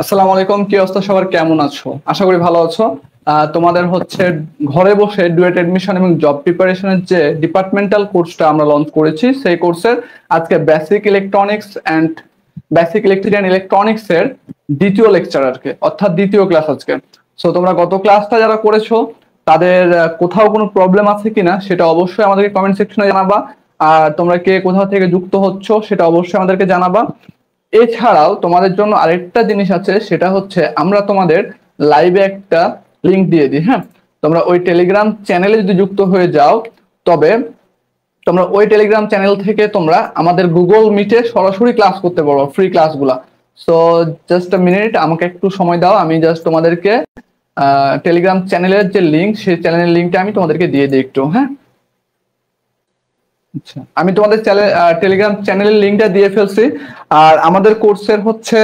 আসসালামু আলাইকুম, কি অবস্থা সবার, কেমন আছো? আশা করি ভালো আছো। তোমাদের হচ্ছে ঘরে বসে ডুয়েট এডমিশন এবং জব প্রিপারেশনের যে ডিপার্টমেন্টাল কোর্সটা আমরা লঞ্চ করেছি, সেই কোর্সের আজকে basic electronics and basic electric and electronics এর দ্বিতীয় লেকচার আজকে, অর্থাৎ দ্বিতীয় ক্লাস আজকে। সো তোমরা গত ক্লাসটা যারা করেছো তাদের কোথাও কোনো প্রবলেম আছে কিনা সেটা অবশ্যই আমাদেরকে কমেন্ট সেকশনে জানাবা। আর তোমরা কে কোথাও থেকে যুক্ত হচ্ছ সেটা অবশ্যই আমাদেরকে জানাবা। এছাড়াও তোমাদের জন্য আরেকটা জিনিস আছে, সেটা হচ্ছে আমরা তোমাদের লাইভে একটা লিংক দিয়ে দিই। হ্যাঁ, তোমরা ওই টেলিগ্রাম চ্যানেলে যদি যুক্ত হয়ে যাও, তবে তোমরা ওই টেলিগ্রাম চ্যানেল থেকে তোমরা আমাদের গুগল মিটে সরাসরি ক্লাস করতে পারো, ফ্রি ক্লাসগুলা। সো জাস্ট আ মিনিট, আমাকে একটু সময় দাও, আমি জাস্ট তোমাদেরকে টেলিগ্রাম চ্যানেলের যে লিংক, সেই চ্যানেলের লিংকটা আমি তোমাদেরকে দিয়ে দিই একটু। হ্যাঁ, আচ্ছা, আমি তোমাদের টেলিগ্রাম চ্যানেলের লিংকটা দিয়ে ফেলছি। আর আমাদের কোর্সের হচ্ছে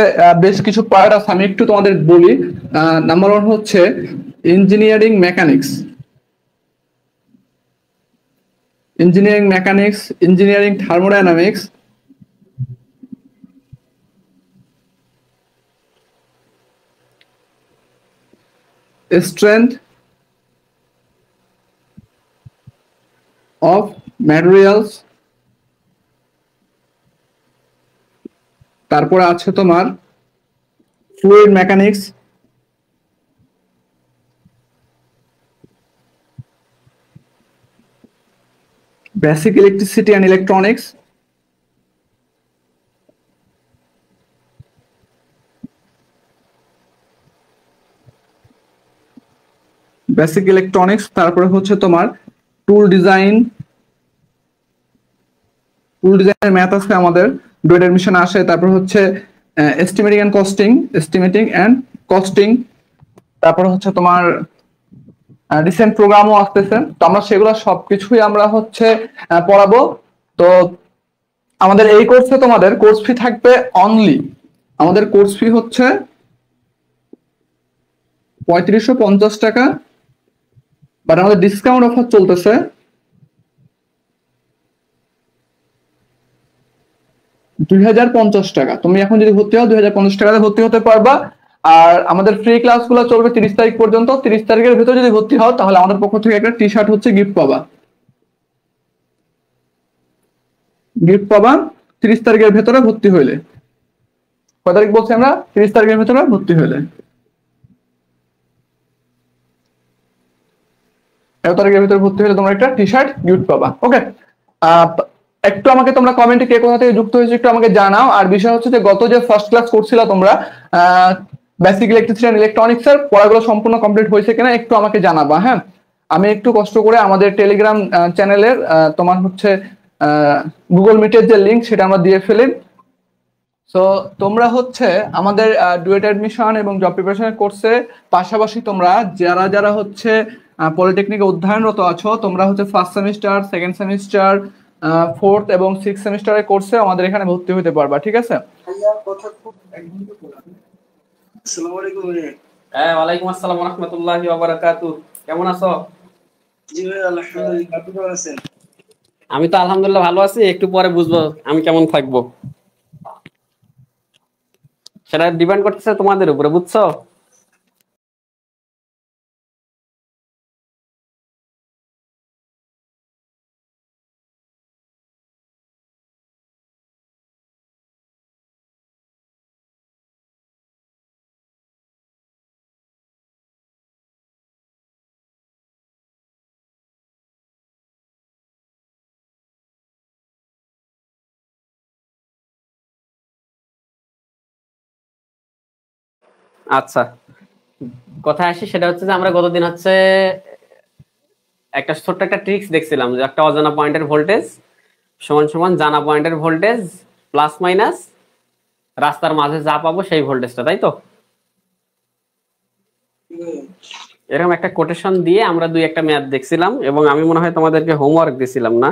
বেশ কিছু পার্ট আছে, আমি একটু তোমাদের বলি। নাম্বার ওয়ান হচ্ছে engineering mechanics, engineering thermodynamics, strength of materials, তারপরে আছে তোমার fluid mechanics, basic electricity and electronics, basic electronics, তারপরে হচ্ছে তোমার টুল ডিজাইন, টুল ডিজাইনের ম্যাথ আছে আমাদের, ডুয়েট এডমিশন আসে। তারপর হচ্ছে এস্টিমেটিং অ্যান্ড কস্টিং, তারপর হচ্ছে তোমার রিসেন্ট প্রোগ্রামও আসতেছে। তো আমরা সেগুলো সবকিছুই আমরা হচ্ছে পড়াবো। তো আমাদের এই কোর্সে তোমাদের কোর্স ফি থাকবে অনলি, আমাদের কোর্স ফি হচ্ছে ৩৫৫০ টাকা, বাট আমাদের ডিসকাউন্ট অফার চলতেছে ২০৫০ টাকা। তুমি এখন যদি ভর্তি হও ২০৫০ টাকাতে ভর্তি হতে পারবা। আর আমাদের ফ্রি ক্লাসগুলো চলবে ৩০ তারিখ পর্যন্ত। ৩০ তারিখের ভিতরে যদি ভর্তি হও তাহলে আমাদের পক্ষ থেকে একটা টি শার্ট হচ্ছে গিফট পাবা, ৩০ তারিখের ভেতরে ভর্তি হইলে। কয় তারিখ বলছি আমরা? ৩০ তারিখের ভেতরে ভর্তি হইলে, ১ তারিখের ভিতরে ভর্তি হলে তোমরা একটা টি শার্ট গিফট পাবা। ওকে, একটু আমাকে তোমরা কমেন্টে কে কোথা থেকে যুক্ত হয়েছে একটু আমাকে জানাও। আর বিষয় হচ্ছে যে গত যে ফার্স্ট ক্লাস করছিল তোমরা বেসিক ইলেকট্রিসিটি এন্ড ইলেকট্রনিক্স এর পড়াগুলো সম্পূর্ণ কমপ্লিট হয়েছে কিনা একটু আমাকে জানাবা। হ্যাঁ, আমি একটু কষ্ট করে আমাদের টেলিগ্রাম চ্যানেলের তোমার হচ্ছে গুগল মিটের যে লিংক সেটা আমরা দিয়ে ফেলি। সো তোমরা হচ্ছে আমাদের ডুয়েট অ্যাডমিশন এবং জব প্রিপারেশনের কোর্সে পাশাপাশি তোমরা যারা যারা হচ্ছে পলিটেকনিকে অধ্যয়নরত আছো, তোমরা হচ্ছে first semester, second semester, fourth এবং সিক্স সেমিস্টারের কোর্সে আমাদের এখানে ভর্তি হতে পারবা। ঠিক আছে? আসসালামু আলাইকুম। হ্যাঁ, ওয়ালাইকুম আসসালাম ওয়া রাহমাতুল্লাহি ওয়া বারাকাতুহু। কেমন আছো? জি ভাই, আলহামদুলিল্লাহ। আপনি কেমন আছেন? আমি তো আলহামদুলিল্লাহ ভালো আছি। একটু পরে বুঝবো আমি কেমন থাকবো, সেটা ডিপেন্ড করতেছে তোমাদের উপরে, বুঝছো? আচ্ছা, কথা আসি, সেটা হচ্ছে যে আমরা গতদিন হচ্ছে একটা ছোট্ট একটা ট্রিক্স দেখছিলাম যে একটা অজানা পয়েন্টের ভোল্টেজ সমান সমান জানা পয়েন্টের ভোল্টেজ প্লাস মাইনাস রাস্তার মাঝে যা পাবো সেই ভোল্টেজটা, তাই তো? এরকম একটা কোটেশন দিয়ে আমরা দুই একটা ম্যাথ দেখছিলাম এবং আমি মনে হয় তোমাদেরকে হোমওয়ার্ক দিছিলাম না?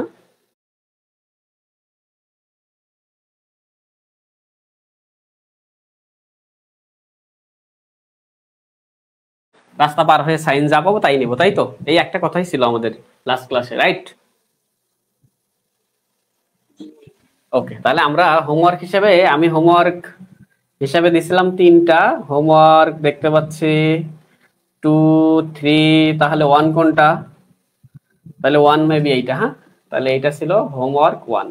রাস্তা পার হয়ে সাইন যা পাবো তাই নিবো, তাই তো? এই একটা কথাই ছিল আমাদের লাস্ট ক্লাসে, রাইট? ওকে, তাহলে আমরা হোমওয়ার্ক হিসেবে আমি হোমওয়ার্ক হিসাবে দিছিলাম 3টা, হোমওয়ার্ক দেখতে পাচ্ছি 2 3, তাহলে 1 কোনটা? তাহলে 1 মেবি এইটা। হ্যাঁ, তাহলে এইটা ছিল হোমওয়ার্ক 1।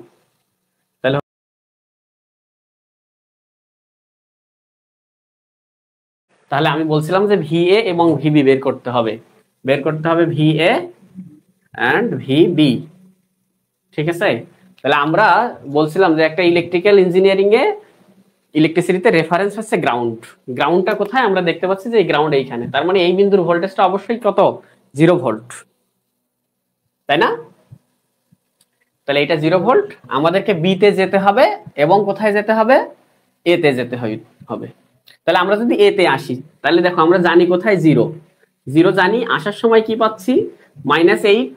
তাহলে তাহলে আমি বলছিলাম যে ভিএ এবং ভিবি বের করতে হবে, ভিএ এন্ড ভিবি। ঠিক আছে, তাহলে আমরা বলছিলাম যে একটা ইলেকট্রিক্যাল ইঞ্জিনিয়ারিং এ ইলেকট্রিসিটিতে রেফারেন্স হচ্ছে গ্রাউন্ড। গ্রাউন্ডটা কোথায়? আমরা দেখতে পাচ্ছি যে এই গ্রাউন্ড এইখানে, তার মানে এই বিন্দুর ভোল্টেজটা অবশ্যই কত? 0 ভোল্ট, তাই না? তাহলে এটা 0 ভোল্ট, আমাদেরকে বি তে যেতে হবে এবং কোথায় যেতে হবে? এ তে যেতে হবে। তাহলে আমরা যদি এ তে আসি, তাহলে দেখো আমরা জানি কোথায় 0, 0 জানি। আসার সময় কি পাচ্ছি? -8।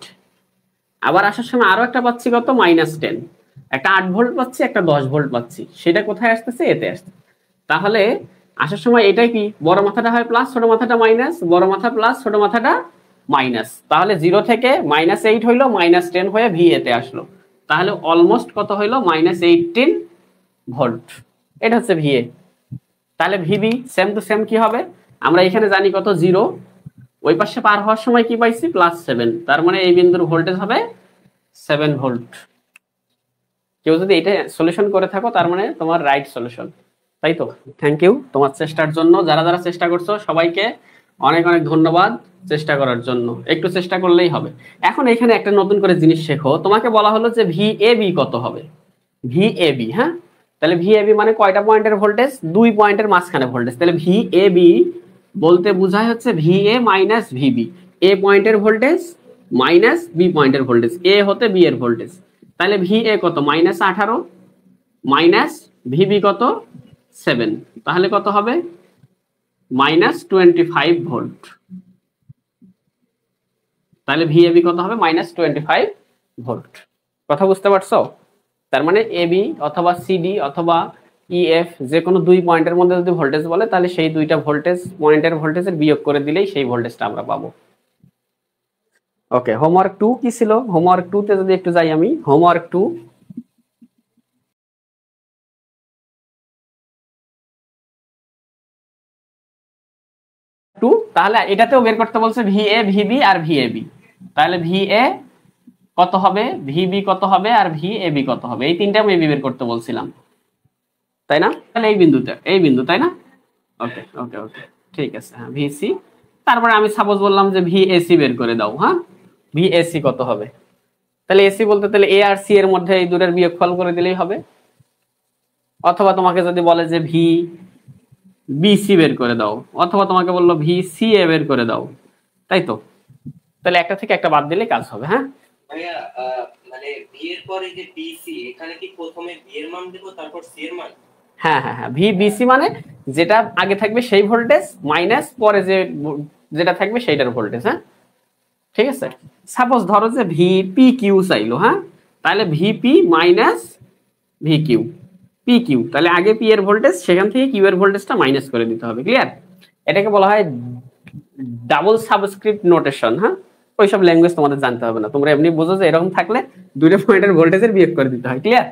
আবার আসার সময় আরো একটা পাচ্ছি কত? -10। একটা 8 ভোল্ট পাচ্ছি, একটা 10 ভোল্ট পাচ্ছি। সেটা কোথায় আসতেছে? এতে আসছে। তাহলে আসার সময় এটাই কি? বড় মাথাটা হয় প্লাস, ছোট মাথাটা মাইনাস, বড় মাথা প্লাস, ছোট মাথাটা মাইনাস। তাহলে 0 থেকে -8 হইলো, -10 হয়ে ভি এতে আসলো। তাহলে অলমোস্ট কত হইলো? -18 ভোল্ট। এটা হচ্ছে ভিএ। তাহলে ভিবি সেম টু সেম কি হবে? আমরা এখানে জানি কত? 0। ওই পাশে পার হওয়ার সময় কি পাইছি? +7। তার মানে এই বিন্দুর ভোল্টেজ হবে 7 ভোল্ট। কেউ যদি এটা সলিউশন করে থাকো, তার মানে তোমার রাইট সলিউশন, তাই তো? থ্যাংক ইউ তোমার চেষ্টার জন্য। যারা যারা চেষ্টা করছো সবাইকে অনেক অনেক ধন্যবাদ চেষ্টা করার জন্য। একটু চেষ্টা করলেই হবে। এখন এখানে একটা নতুন করে জিনিস শেখো। তোমাকে বলা হলো যে ভিএবি কত হবে? ভিএবি, হ্যাঁ, তাহলে ভিএবি মানে কয়টা পয়েন্টের ভোল্টেজ? 2 পয়েন্টের মাঝখানে ভোল্টেজ। তাহলে ভিএবি বলতে বোঝায় হচ্ছে ভিএ মাইনাস ভিবি। এ পয়েন্টের ভোল্টেজ মাইনাস বি পয়েন্টের ভোল্টেজ, এ হতে বি এর ভোল্টেজ। তাহলে ভিএ কত? -18 মাইনাস ভিবি কত? 7। তাহলে কত হবে? -25 ভোল্ট। তাহলে ভিএবি কত হবে? -25 ভোল্ট। কথা বুঝতে পারছো? তার মানে এবি অথবা সিডি অথবা ইএফ যে কোনো 2 পয়েন্টের মধ্যে যদি ভোল্টেজ বলে, তাহলে সেই 2টা ভোল্টেজ পয়েন্টের ভোল্টেজের বিয়োগ করে দিলেই সেই ভোল্টেজটা আমরা পাবো। ওকে, হোমওয়ার্ক 2 কি ছিল? হোমওয়ার্ক 2 তে যদি একটু যাই আমি, হোমওয়ার্ক 2 তাহলে এটাতেও বের করতে বলছে ভিএ, ভিবি আর ভিএবি। তাহলে ভিএ কত হবে, ভিবি কত হবে, আর ভিএবি কত হবে? এই তিনটা মেবি বের করতে বলছিলাম, তাই না? তাহলে এই বিন্দুতে, এই বিন্দু, তাই না? ওকে ওকে ওকে, ঠিক আছে। হ্যাঁ, ভিসি। তারপরে আমি সাপোজ বললাম যে ভিএসি বের করে দাও। হ্যাঁ, ভিএসি কত হবে? তাহলে এসি বলতে তাহলে এ আর সি এর মধ্যে এই দুটোর বিয়োগফল করে দিলেই হবে। অথবা তোমাকে যদি বলে যে ভি বিসি বের করে দাও, অথবা তোমাকে বললো ভি সি এ বের করে দাও, তাই তো? তাহলে একটা থেকে একটা বাদ দিলে কাজ হবে। হ্যাঁ ভাইয়া, মানে ভি এর পরে যে বিসি, এখানে কি প্রথমে ভি এর মান দেব তারপর সি এর মান? হ্যাঁ হ্যাঁ হ্যাঁ, ভি বিসি মানে যেটা আগে থাকবে সেই ভোল্টেজ মাইনাস পরে যেটা থাকবে সেইটার ভোল্টেজ। হ্যাঁ, ঠিক আছে। সাপোজ ধরো যে ভিপি কিউ চাইলো। হ্যাঁ, তাহলে VP minus V Q, P Q. তাহলে আগে পি এর ভোল্টেজ, সেখান থেকে কিউ এর ভোল্টেজটা মাইনাস করে দিতে হবে। ক্লিয়ার? এটাকে বলা হয় ডাবল সাবস্ক্রিপ্ট নোটেশন। হ্যাঁ, ওইসব ল্যাঙ্গুয়েজ তোমাদের জানতে হবে না, তোমরা এমনি বুঝো যে এরকম থাকলে দুইটা পয়েন্টের ভোল্টেজের বিয়োগ করে দিতে হয়। ক্লিয়ার?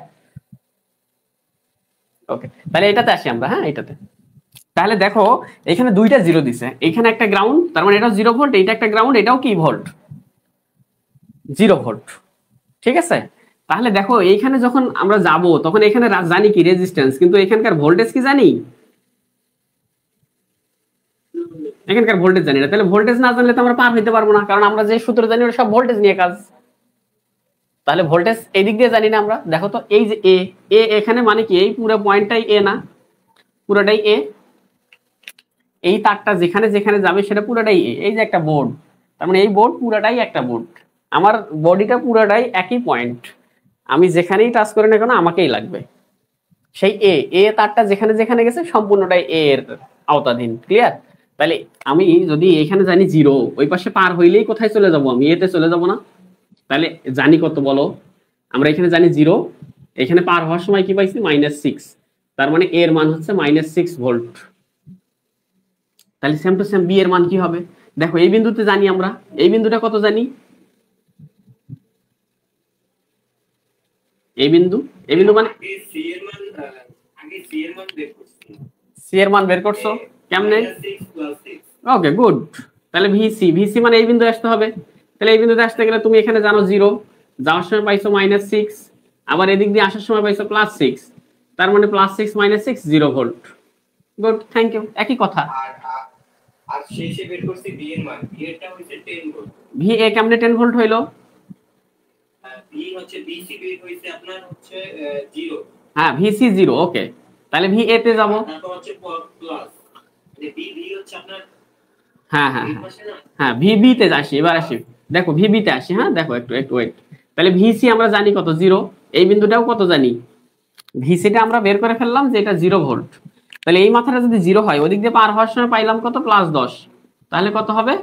ওকে, তাহলে এটাতে আসি আমরা। হ্যাঁ, এটাতে তাহলে দেখো এখানে 2টা 0 দিছে, এখানে একটা গ্রাউন্ড, তার মানে এটাও 0 ভোল্ট, এইটা একটা গ্রাউন্ড, এটাও কি ভোল্ট? 0 ভোল্ট। ঠিক আছে, তাহলে দেখো এইখানে যখন আমরা যাব তখন এখানে জানি কি রেজিস্ট্যান্স, কিন্তু এখানকার ভোল্টেজ কি জানি? এখানকার ভোল্টেজ জানি না। তাহলে ভোল্টেজ না জানলে তো আমরা পার হইতে পারবো না, কারণ আমরা যে সূত্র জানি ওটা সব ভোল্টেজ নিয়ে কাজ। তাহলে ভোল্টেজ এই দিক দিয়ে জানি না আমরা। দেখো তো এই যে এ, এ এখানে মানে কি? এই পুরো পয়েন্টটাই এ না? পুরোটাই এ। এই তারটা যেখানে যেখানে যাবে সেটা পুরোটাই এ। এই যে একটা বোর্ড, তার মানে এই বোর্ড পুরোটাই একটা বোর্ড। আমার বডিটা পুরোটাই একই পয়েন্ট, আমি যেখানেই টাচ করি না কেন আমাকেই লাগবে। সেই এ, এ তারটা যেখানে যেখানে গেছে সম্পূর্ণটাই এ এর আওতাধীন। ক্লিয়ার? তাহলে আমি যদি এখানে জানি 0, ওই পাশে পার হইলেই কোথায় চলে যাব? আমি এতে চলে যাব না? তাহলে জানি কত বলো? আমরা এখানে জানি 0, এখানে পার হওয়ার সময় কি পাইছি? -6। তার মানে এর মান হচ্ছে -6 ভোল্ট। তাহলে সেম টু সেম বি এর মান কি হবে? দেখো এই বিন্দুতে জানি আমরা, এই বিন্দুটা কত জানি? এই বিন্দু, এই বিন্দু মানে সি এর মান, আগে সি এর মান বের করছি। সি এর মান বের করছো কেমনে? -6 + 6 ওকে গুড। তাহলে ভিসি মানে এই বিন্দু আসতে হবে। তাহলে এই বিন্দুতে আসতে গেলে তুমি এখানে জানো 0, যাওয়ার সময় পাইছো -6, আবার এদিক দিয়ে আসার সময় পাইছো +6, তার মানে +6 - 6 0 ভোল্ট। Good, thank you. একই কথা। আর আর শেষে বের করছি বি এর মান, বি এরটা হইছে 10 ভোল্ট। ভি এ কেমনে 10 ভোল্ট হইলো? বি হচ্ছে বিসি বের হইছে আপনার হচ্ছে 0, হ্যাঁ ভিসি 0, ওকে। তাহলে ভি এ তে যাব। তারপর হচ্ছে প্লাস, মানে বি হচ্ছে আপনার হ্যাঁ হ্যাঁ এই হ্যাঁ পাশে না। হ্যাঁ ভিবি তে আসি, এবার আসি, দেখো ভিবি তে আসি। হ্যাঁ দেখো একটু একটু ওয়েট। তাহলে ভিসি আমরা জানি কত 0, এই বিন্দুটাও কত জানি, ভিসিটা আমরা বের করে ফেললাম যে এটা 0 ভোল্ট। তাহলে এই মাথাটা যদি 0 হয়, ওদিক দিয়ে পার হওয়ার সময় পাইলাম কত +10, তাহলে কত হবে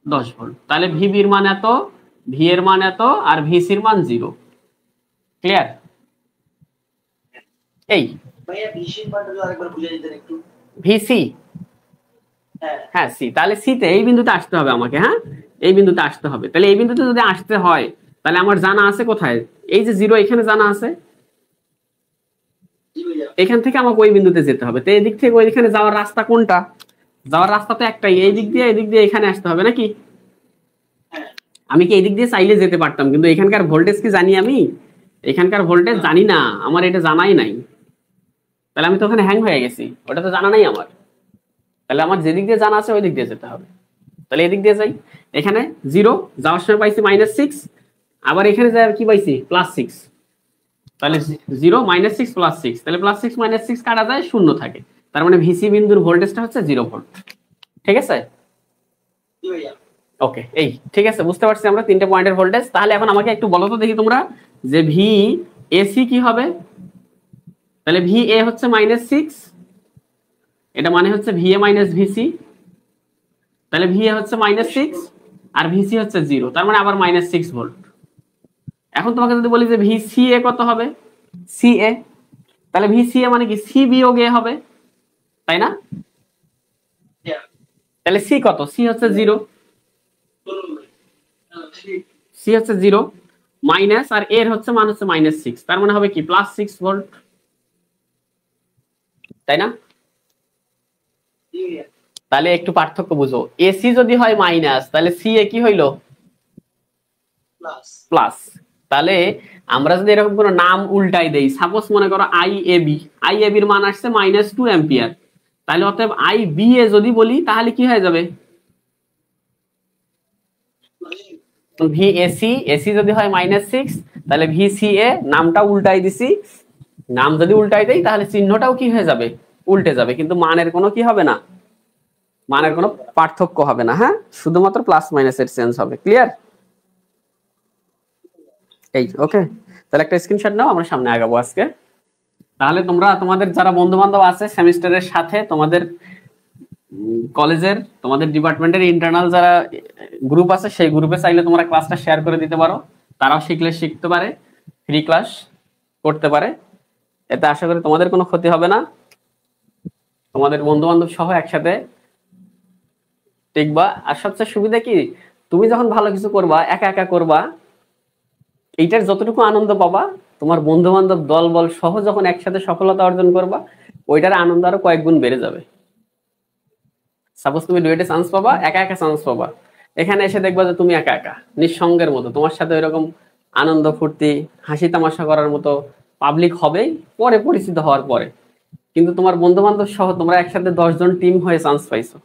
10 ভোল্ট। তাহলে ভিবির মান এত, ভি এর মান এত, আর ভিসির মান 0। ক্লিয়ার? এই ভাইয়া বিশের মানটা যদি আরেকবার বুঝিয়ে দিতেন একটু। ভিসি, হ্যাঁ হ্যাঁ সি, তাহলে সিতে এই বিন্দুতে আসতে হবে আমাকে। হ্যাঁ এই বিন্দুতে আসতে হবে। তাহলে এই বিন্দুতে যদি আসতে হয়, তাহলে আমার জানা আছে কোথায়, এই যে 0 এখানে জানা আছে, জি ভাইয়া। এখান থেকে আমাকে ওই বিন্দুতে যেতে হবে। তো এই দিক থেকে ওইখানে যাওয়ার রাস্তা কোনটা? যাওয়ার রাস্তা তো একটাই, এই দিক দিয়ে এখানে আসতে হবে নাকি? হ্যাঁ আমি কি এই দিক দিয়ে চাইলে যেতে পারতাম, কিন্তু এখানকার ভোল্টেজ কি জানি আমি? এখানকার ভোল্টেজ জানি না, আমার এটা জানাই নাই। তাহলে আমি তো ওখানে হ্যাং হয়ে গেছি, ওটা তো জানা নাই আমার। তাহলে আমার যেদিক দিয়ে জানা আছে ওই দিক দিয়ে যেতে হবে। তাহলে এদিক দিয়ে যাই, এখানে 0, যাওয়ার সময় পাইছি -6, আবার এখানে যাই কি পাইছি +6। তাহলে 0 -6 +6, তাহলে +6 -6 কাটা যায়, 0 থাকে। তার মানে ভিসি বিন্দুর ভোল্টেজটা হচ্ছে 0 ভোল্ট। ঠিক আছে? জি ভাইয়া। ওকে, এই ঠিক আছে, বুঝতে পারছি আমরা 3টে পয়েন্টের ভোল্টেজ। তাহলে এখন আমাকে একটু বলো তো দেখি তোমরা, যে ভি এসি কি হবে? তাহলে ভি এ হচ্ছে -6, এটা মানে হচ্ছে ভি এ - ভিসি। তাহলে ভি এ হচ্ছে -6 আর ভিসি হচ্ছে 0, তার মানে আবার -6 ভোল্ট। এখন তোমাকে যদি বলি যে ভি সি এ কত হবে, সি এ, তাহলে ভি সি এ মানে কি সি বিয়োগ এ হবে, তাই না? হ্যাঁ তাহলে সি কত? সি হচ্ছে 0, বলুন ভাই। ঠিক। সি হচ্ছে 0 মাইনাস, আর এর হচ্ছে মান হচ্ছে -6, তার মানে হবে কি +6 ভোল্ট, তাই না? জি ভাইয়া। তাহলে একটু পার্থক্য বুঝো, এসি যদি হয় মাইনাস, তাহলে সি এ কি হইলো প্লাস। প্লাস। তাহলে আমরা যদি এরকম কোনো নাম উল্টাই দেই, সাপোজ মনে করো আই এ বির মান আসছে -2 অ্যাম্পিয়ার, তাহলে অতএব আই বি এ যদি বলি তাহলে কি হয়ে যাবে? ভি এসি, এসি যদি হয় -6, তাহলে ভি সি এ, নামটা উল্টাই দিছি, নাম যদি উল্টাই দেই তাহলে চিহ্নটাও কি হয়ে যাবে? উল্টে যাবে, কিন্তু মানের কোনো কি হবে না, মানের কোনো পার্থক্য হবে না। হ্যাঁ, শুধুমাত্র প্লাস মাইনাসের চেঞ্জ হবে। ক্লিয়ার? এই ওকে, তাহলে একটা স্ক্রিনশট নাও, আমরা সামনে আগাবো আজকে। তাহলে তোমরা তোমাদের যারা বন্ধু বান্ধব আছে সেমিস্টারের সাথে, তোমাদের কলেজের, তোমাদের ডিপার্টমেন্টের ইন্টারনাল যারা গ্রুপ আছে, সেই গ্রুপে চাইলে তোমরা ক্লাসটা শেয়ার করে দিতে পারো, তারাও শিখতে পারে, ফ্রি ক্লাস করতে পারে। এতে আশা করি তোমাদের কোনো ক্ষতি হবে না, তোমাদের বন্ধু বান্ধব সহ একসাথে দেখবা। আর সবচেয়ে সুবিধা কি, তুমি যখন ভালো কিছু করবা, একা একা করবা, এইটার যতটুকু আনন্দ পাবা, তোমার বন্ধু বান্ধব দল বল সহ যখন একসাথে সফলতা অর্জন করবা, ওইটার আনন্দ আরো কয়েক গুণ বেড়ে যাবে। সাপোজ তুমি ডুয়েটে চান্স পাবা, একা একা চান্স পাবা, এখানে এসে দেখবা যে তুমি একা একা নিঃসঙ্গের মতো, তোমার সাথে ওইরকম আনন্দ ফুর্তি হাসি তামাশা করার মতো পাবলিক হবেই পরে, পরিচিত হওয়ার পরে। কিন্তু তোমার বন্ধু বান্ধব সহ তোমরা একসাথে 10 জন টিম হয়ে চান্স পাইছো,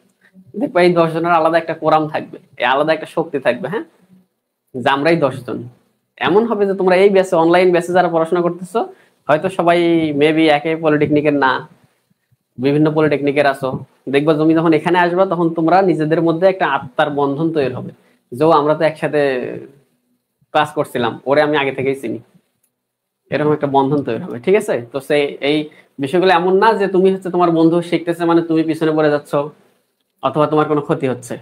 দেখবা এই 10 জনের আলাদা একটা কোরাম থাকবে, এই আলাদা একটা শক্তি থাকবে। হ্যাঁ, যে আমরাই 10 জন। এমন হবে যে তোমরা এই ব্যাচে, অনলাইন ব্যাচে যারা পড়াশোনা করতেছো, হয়তো সবাই মেবি একই পলিটেকনিকের না, বিভিন্ন পলিটেকনিকের আছো, দেখবা তুমি যখন এখানে আসবা তখন তোমরা নিজেদের মধ্যে একটা আত্মার বন্ধন তৈরি হবে, যে আমরা তো একসাথে ক্লাস করছিলাম, ওরে আমি আগে থেকেই চিনি, এরকম একটা বন্ধন তৈরি হবে। ঠিক আছে? তো সেই এই বিষয়গুলো এমন না যে তুমি হচ্ছে তোমার বন্ধু শিখতেছে মানে তুমি পিছনে পড়ে যাচ্ছ অথবা তোমার কোনো ক্ষতি হচ্ছে,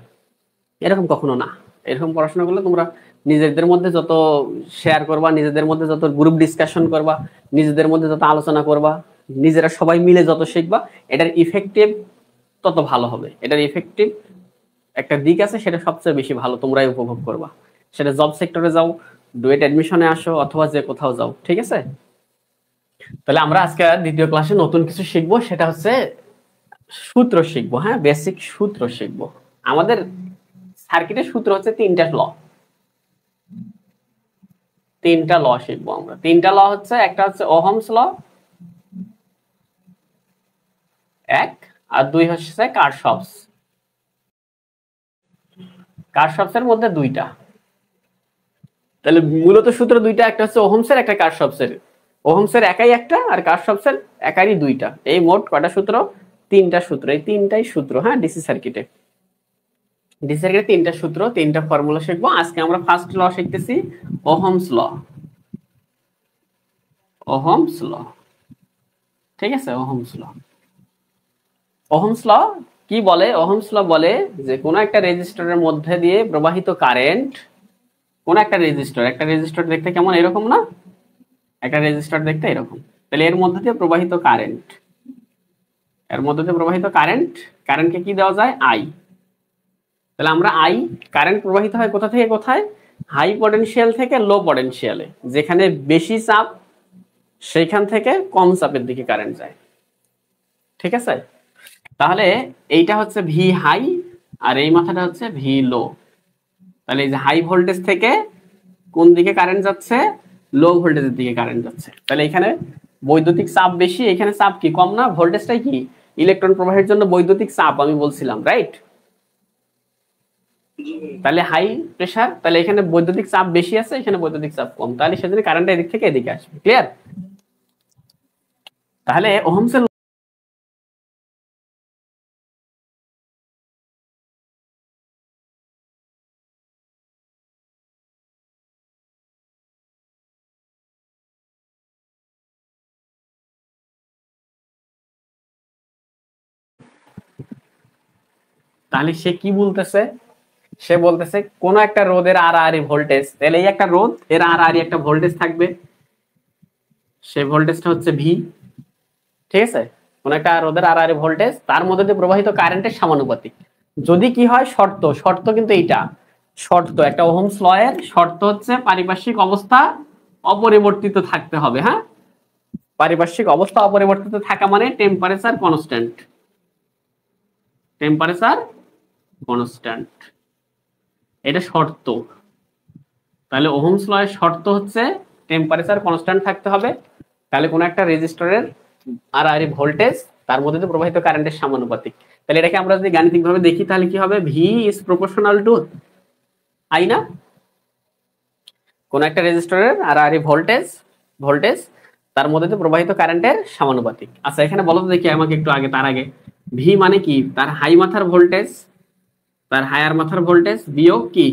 এরকম কখনো না। এরকম পড়াশোনা করলে তোমরা নিজেদের মধ্যে যত শেয়ার করবা, নিজেদের মধ্যে যত গ্রুপ ডিসকাশন করবা, নিজেদের মধ্যে যত আলোচনা করবা, নিজেরা সবাই মিলে যত শিখবা, এটার ইফেক্টিভ তত ভালো হবে। এটার ইফেক্টিভ একটা দিক আছে, সেটা সবচেয়ে বেশি ভালো তোমরাই উপভোগ করবা। সেটা জব সেক্টরে যাও, ডুয়েট অ্যাডমিশনে আসো, অথবা যে কোথাও যাও। ঠিক আছে? তাহলে আমরা আজকে দ্বিতীয় ক্লাসে নতুন কিছু শিখবো, সেটা হচ্ছে সূত্র শিখবো। হ্যাঁ, বেসিক সূত্র শিখবো। আমাদের সার্কিটের সূত্র হচ্ছে তিনটা ল শিখবো আমরা। তিনটা ল হচ্ছে, একটা হচ্ছে ওহমস ল, এক, আর দুই হচ্ছে কারশফস এর মধ্যে দুইটা। তাহলে মূলত সূত্র দুইটা, একটা হচ্ছে ওহমসের, একটা কারশফসের। ওহমসের একাই একটা, আর কারশফসের একারই দুইটা। এই মোট কয়টা সূত্র? তিনটা সূত্র। এই তিনটাই সূত্র, হ্যাঁ, ডিসি সার্কিটে তিনটা সূত্র, তিনটা ফর্মুলা শিখবো। আজকে আমরা ফার্স্ট ল শিখতেছি, ওহমস ল। ঠিক আছে, ওহমস ল কি বলে? ওহমস ল বলে যে কোনো একটা রেজিস্টরের মধ্যে দিয়ে প্রবাহিত কারেন্ট, কোন একটা রেজিস্টর দেখতে কেমন এরকম না? একটা রেজিস্টর দেখতে এরকম। তাহলে এর মধ্যে দিয়ে প্রবাহিত কারেন্টকে কি দেওয়া যায়? আই। তাহলে আমরা কারেন্ট প্রবাহিত হয় কোথা থেকে কোথায়? হাই পটেনশিয়াল থেকে লো পটেনশিয়ালে। যেখানে বেশি চাপ সেইখান থেকে কম চাপের দিকে কারেন্ট যায়। ঠিক আছে, তাহলে এইটা হচ্ছে ভি হাই আর এই মাথাটা হচ্ছে ভি লো। তাহলে এই যে হাই ভোল্টেজ থেকে কোন দিকে কারেন্ট যাচ্ছে? লো ভোল্টেজের দিকে কারেন্ট যাচ্ছে। তাহলে এখানে বৈদ্যুতিক চাপ বেশি, এখানে চাপ কি কম না? ভোল্টেজটাই কি? ইলেকট্রন প্রবাহের জন্য বৈদ্যুতিক চাপ আমি বলছিলাম, রাইট? তাহলে হাই প্রেসার, তাহলে এখানে বৈদ্যুতিক চাপ বেশি আছে, এখানে বৈদ্যুতিক চাপ কম। তাহলে সেজন্য কারেন্ট এদিক থেকে এদিকে আসবে। ক্লিয়ার? তাহলে ওহমসের তাহলে সে কি বলতেছে? সে বলতেছে কোন একটা রোধের আড়াআড়ি ভোল্টেজ, তাহলে এই একটা রোধ, এর আড়াআড়ি একটা ভোল্টেজ থাকবে, সেই ভোল্টেজটা হচ্ছে ভি। ঠিক আছে, কোন একটা রোধের আড়াআড়ি ভোল্টেজ, তার মধ্যে দিয়ে প্রবাহিত কারেন্টের সমানুপাতিক। যদি কি হয়? শর্ত কিন্তু এইটা একটা ওহমস ল এর শর্ত হচ্ছে পারিপার্শ্বিক অবস্থা অপরিবর্তিত থাকতে হবে। হ্যাঁ, পারিপার্শ্বিক অবস্থা অপরিবর্তিত থাকা মানে টেম্পারেচার কনস্ট্যান্ট, এটা শর্ত। তাহলে ওহমস ল এর শর্ত হচ্ছে টেম্পারেচার কনস্ট্যান্ট থাকতে হবে। তাহলে কোন একটা রেজিস্টরের আড়াআড়ি ভোল্টেজ, তার মধ্যে দিয়ে প্রবাহিত কারেন্টের সমানুপাতিক। তাহলে এটাকে আমরা যদি গাণিতিকভাবে দেখি তাহলে কি হবে? V is proportional two I না? কোন একটা রেজিস্টরের আড়াআড়ি ভোল্টেজ তার মধ্যে দিয়ে প্রবাহিত কারেন্টের সমানুপাতিক। আচ্ছা, এখানে বলো তো দেখি আমাকে একটু আগে, তার আগে ভি মানে কি? তার হায়ার মাথার ভোল্টেজ বিয়োগ কি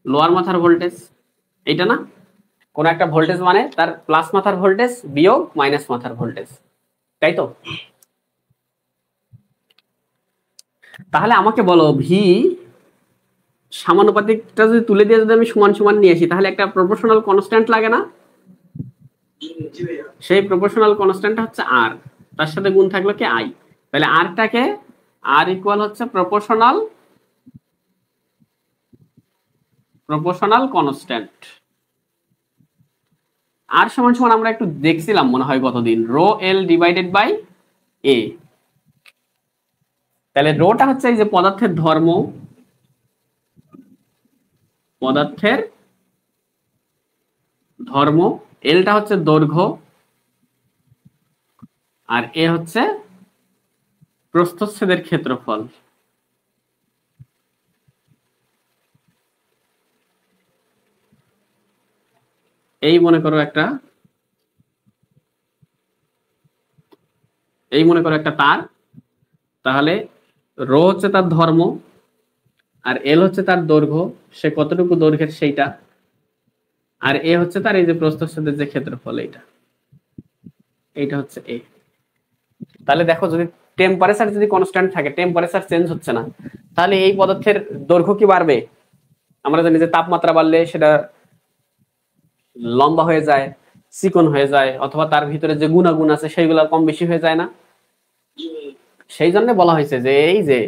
লোয়ার মাথার ভোল্টেজ, এইটা না? কোন একটা ভোল্টেজ মানে তার প্লাস মাথার ভোল্টেজ বিয়োগ মাইনাস মাথার ভোল্টেজ, তাই তো? তাহলে আমাকে বলো, ভি সমানুপাতিকটা যদি তুলে দিয়ে যদি আমি সমান সমান নিয়ে আসি, তাহলে একটা প্রপোর্শনাল কনস্ট্যান্ট লাগে না? সেই প্রপোর্শনাল কনস্ট্যান্টটা হচ্ছে আর, তার সাথে গুণ থাকলো কি আই। তাহলে আরটাকে আর ইকুয়াল হচ্ছে প্রপোর্শনাল কনস্ট্যান্ট। আর সমান সমান আমরা একটু দেখছিলাম মনে হয় গতদিন, রো এল ডিভাইডেড বাই এ। তাহলে রোটা হচ্ছে এই যে পদার্থের ধর্ম, এলটা হচ্ছে দৈর্ঘ্য, আর এ হচ্ছে প্রস্থচ্ছেদের ক্ষেত্রফল। এই মনে করো একটা তার, তাহলে রো হচ্ছে তার ধর্ম আর এল হচ্ছে তার দৈর্ঘ্য, সে কতটুকু দৈর্ঘ্যের সেইটা, আর এ হচ্ছে তার এই যে প্রস্থচ্ছেদের যে ক্ষেত্রফল, এইটা হচ্ছে এ। তাহলে দেখো, যদি টেম্পারেচার যদি কনস্ট্যান্ট থাকে, টেম্পারেচার চেঞ্জ হচ্ছে না, তাহলে এই পদার্থের দৈর্ঘ্য কি বাড়বে? আমরা জানি যে তাপমাত্রা বাড়লে সেটা লম্বা হয়ে যায়, চিকন হয়ে যায়, অথবা তার ভিতরে যে গুণাগুণ আছে সেইগুলো কম বেশি হয়ে যায় না? সেই জন্য বলা হয়েছে যে এই যে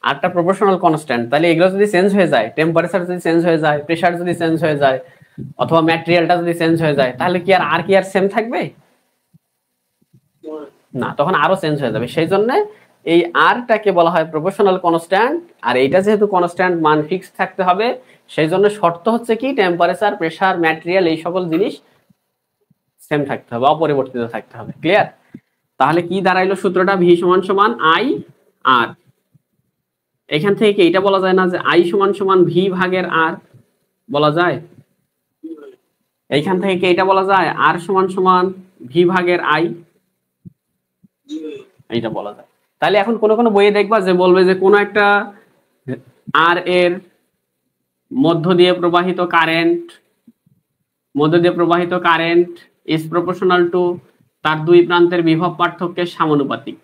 আটটা প্রপোর্শনাল কনস্ট্যান্ট, তাহলে এগুলো যদি চেঞ্জ হয়ে যায়, টেম্পারেচার যদি চেঞ্জ হয়ে যায়, প্রেসার যদি চেঞ্জ হয়ে যায়, অথবা ম্যাটেরিয়ালটা যদি চেঞ্জ হয়ে যায়, তাহলে কি আর সেম থাকবে? না, তখন আরো চেঞ্জ হয়ে যাবে। সেই জন্য এই আরটাকে বলা হয় প্রপোর্শনাল কনস্ট্যান্ট, আর এইটা যেহেতু কনস্ট্যান্ট মান ফিক্স থাকতে হবে, সেই জন্য শর্ত হচ্ছে কি টেম্পারেচার, প্রেসার, ম্যাটেরিয়াল এই সকল জিনিস সেম থাকতে হবে, অপরিবর্তিত থাকতে হবে। ক্লিয়ার? তাহলে কি দাঁড়াইলো সূত্রটা? ভি সমান সমান আই আর, এখান থেকে এইটা বলা যায় না যে আই সমান সমান ভি ভাগের আর, বলা যায়? এইখান থেকে কি এইটা বলা যায় আর সমান সমান ভি ভাগের আই? এইটা বলা যায়। তাহলে এখন কোন কোন বইয়ে দেখবা যে বলবে যে কোন একটা আর এর মধ্য দিয়ে প্রবাহিত কারেন্ট ইজ প্রপোর্শনাল টু তার দুই প্রান্তের বিভব পার্থক্যের সমানুপাতিক।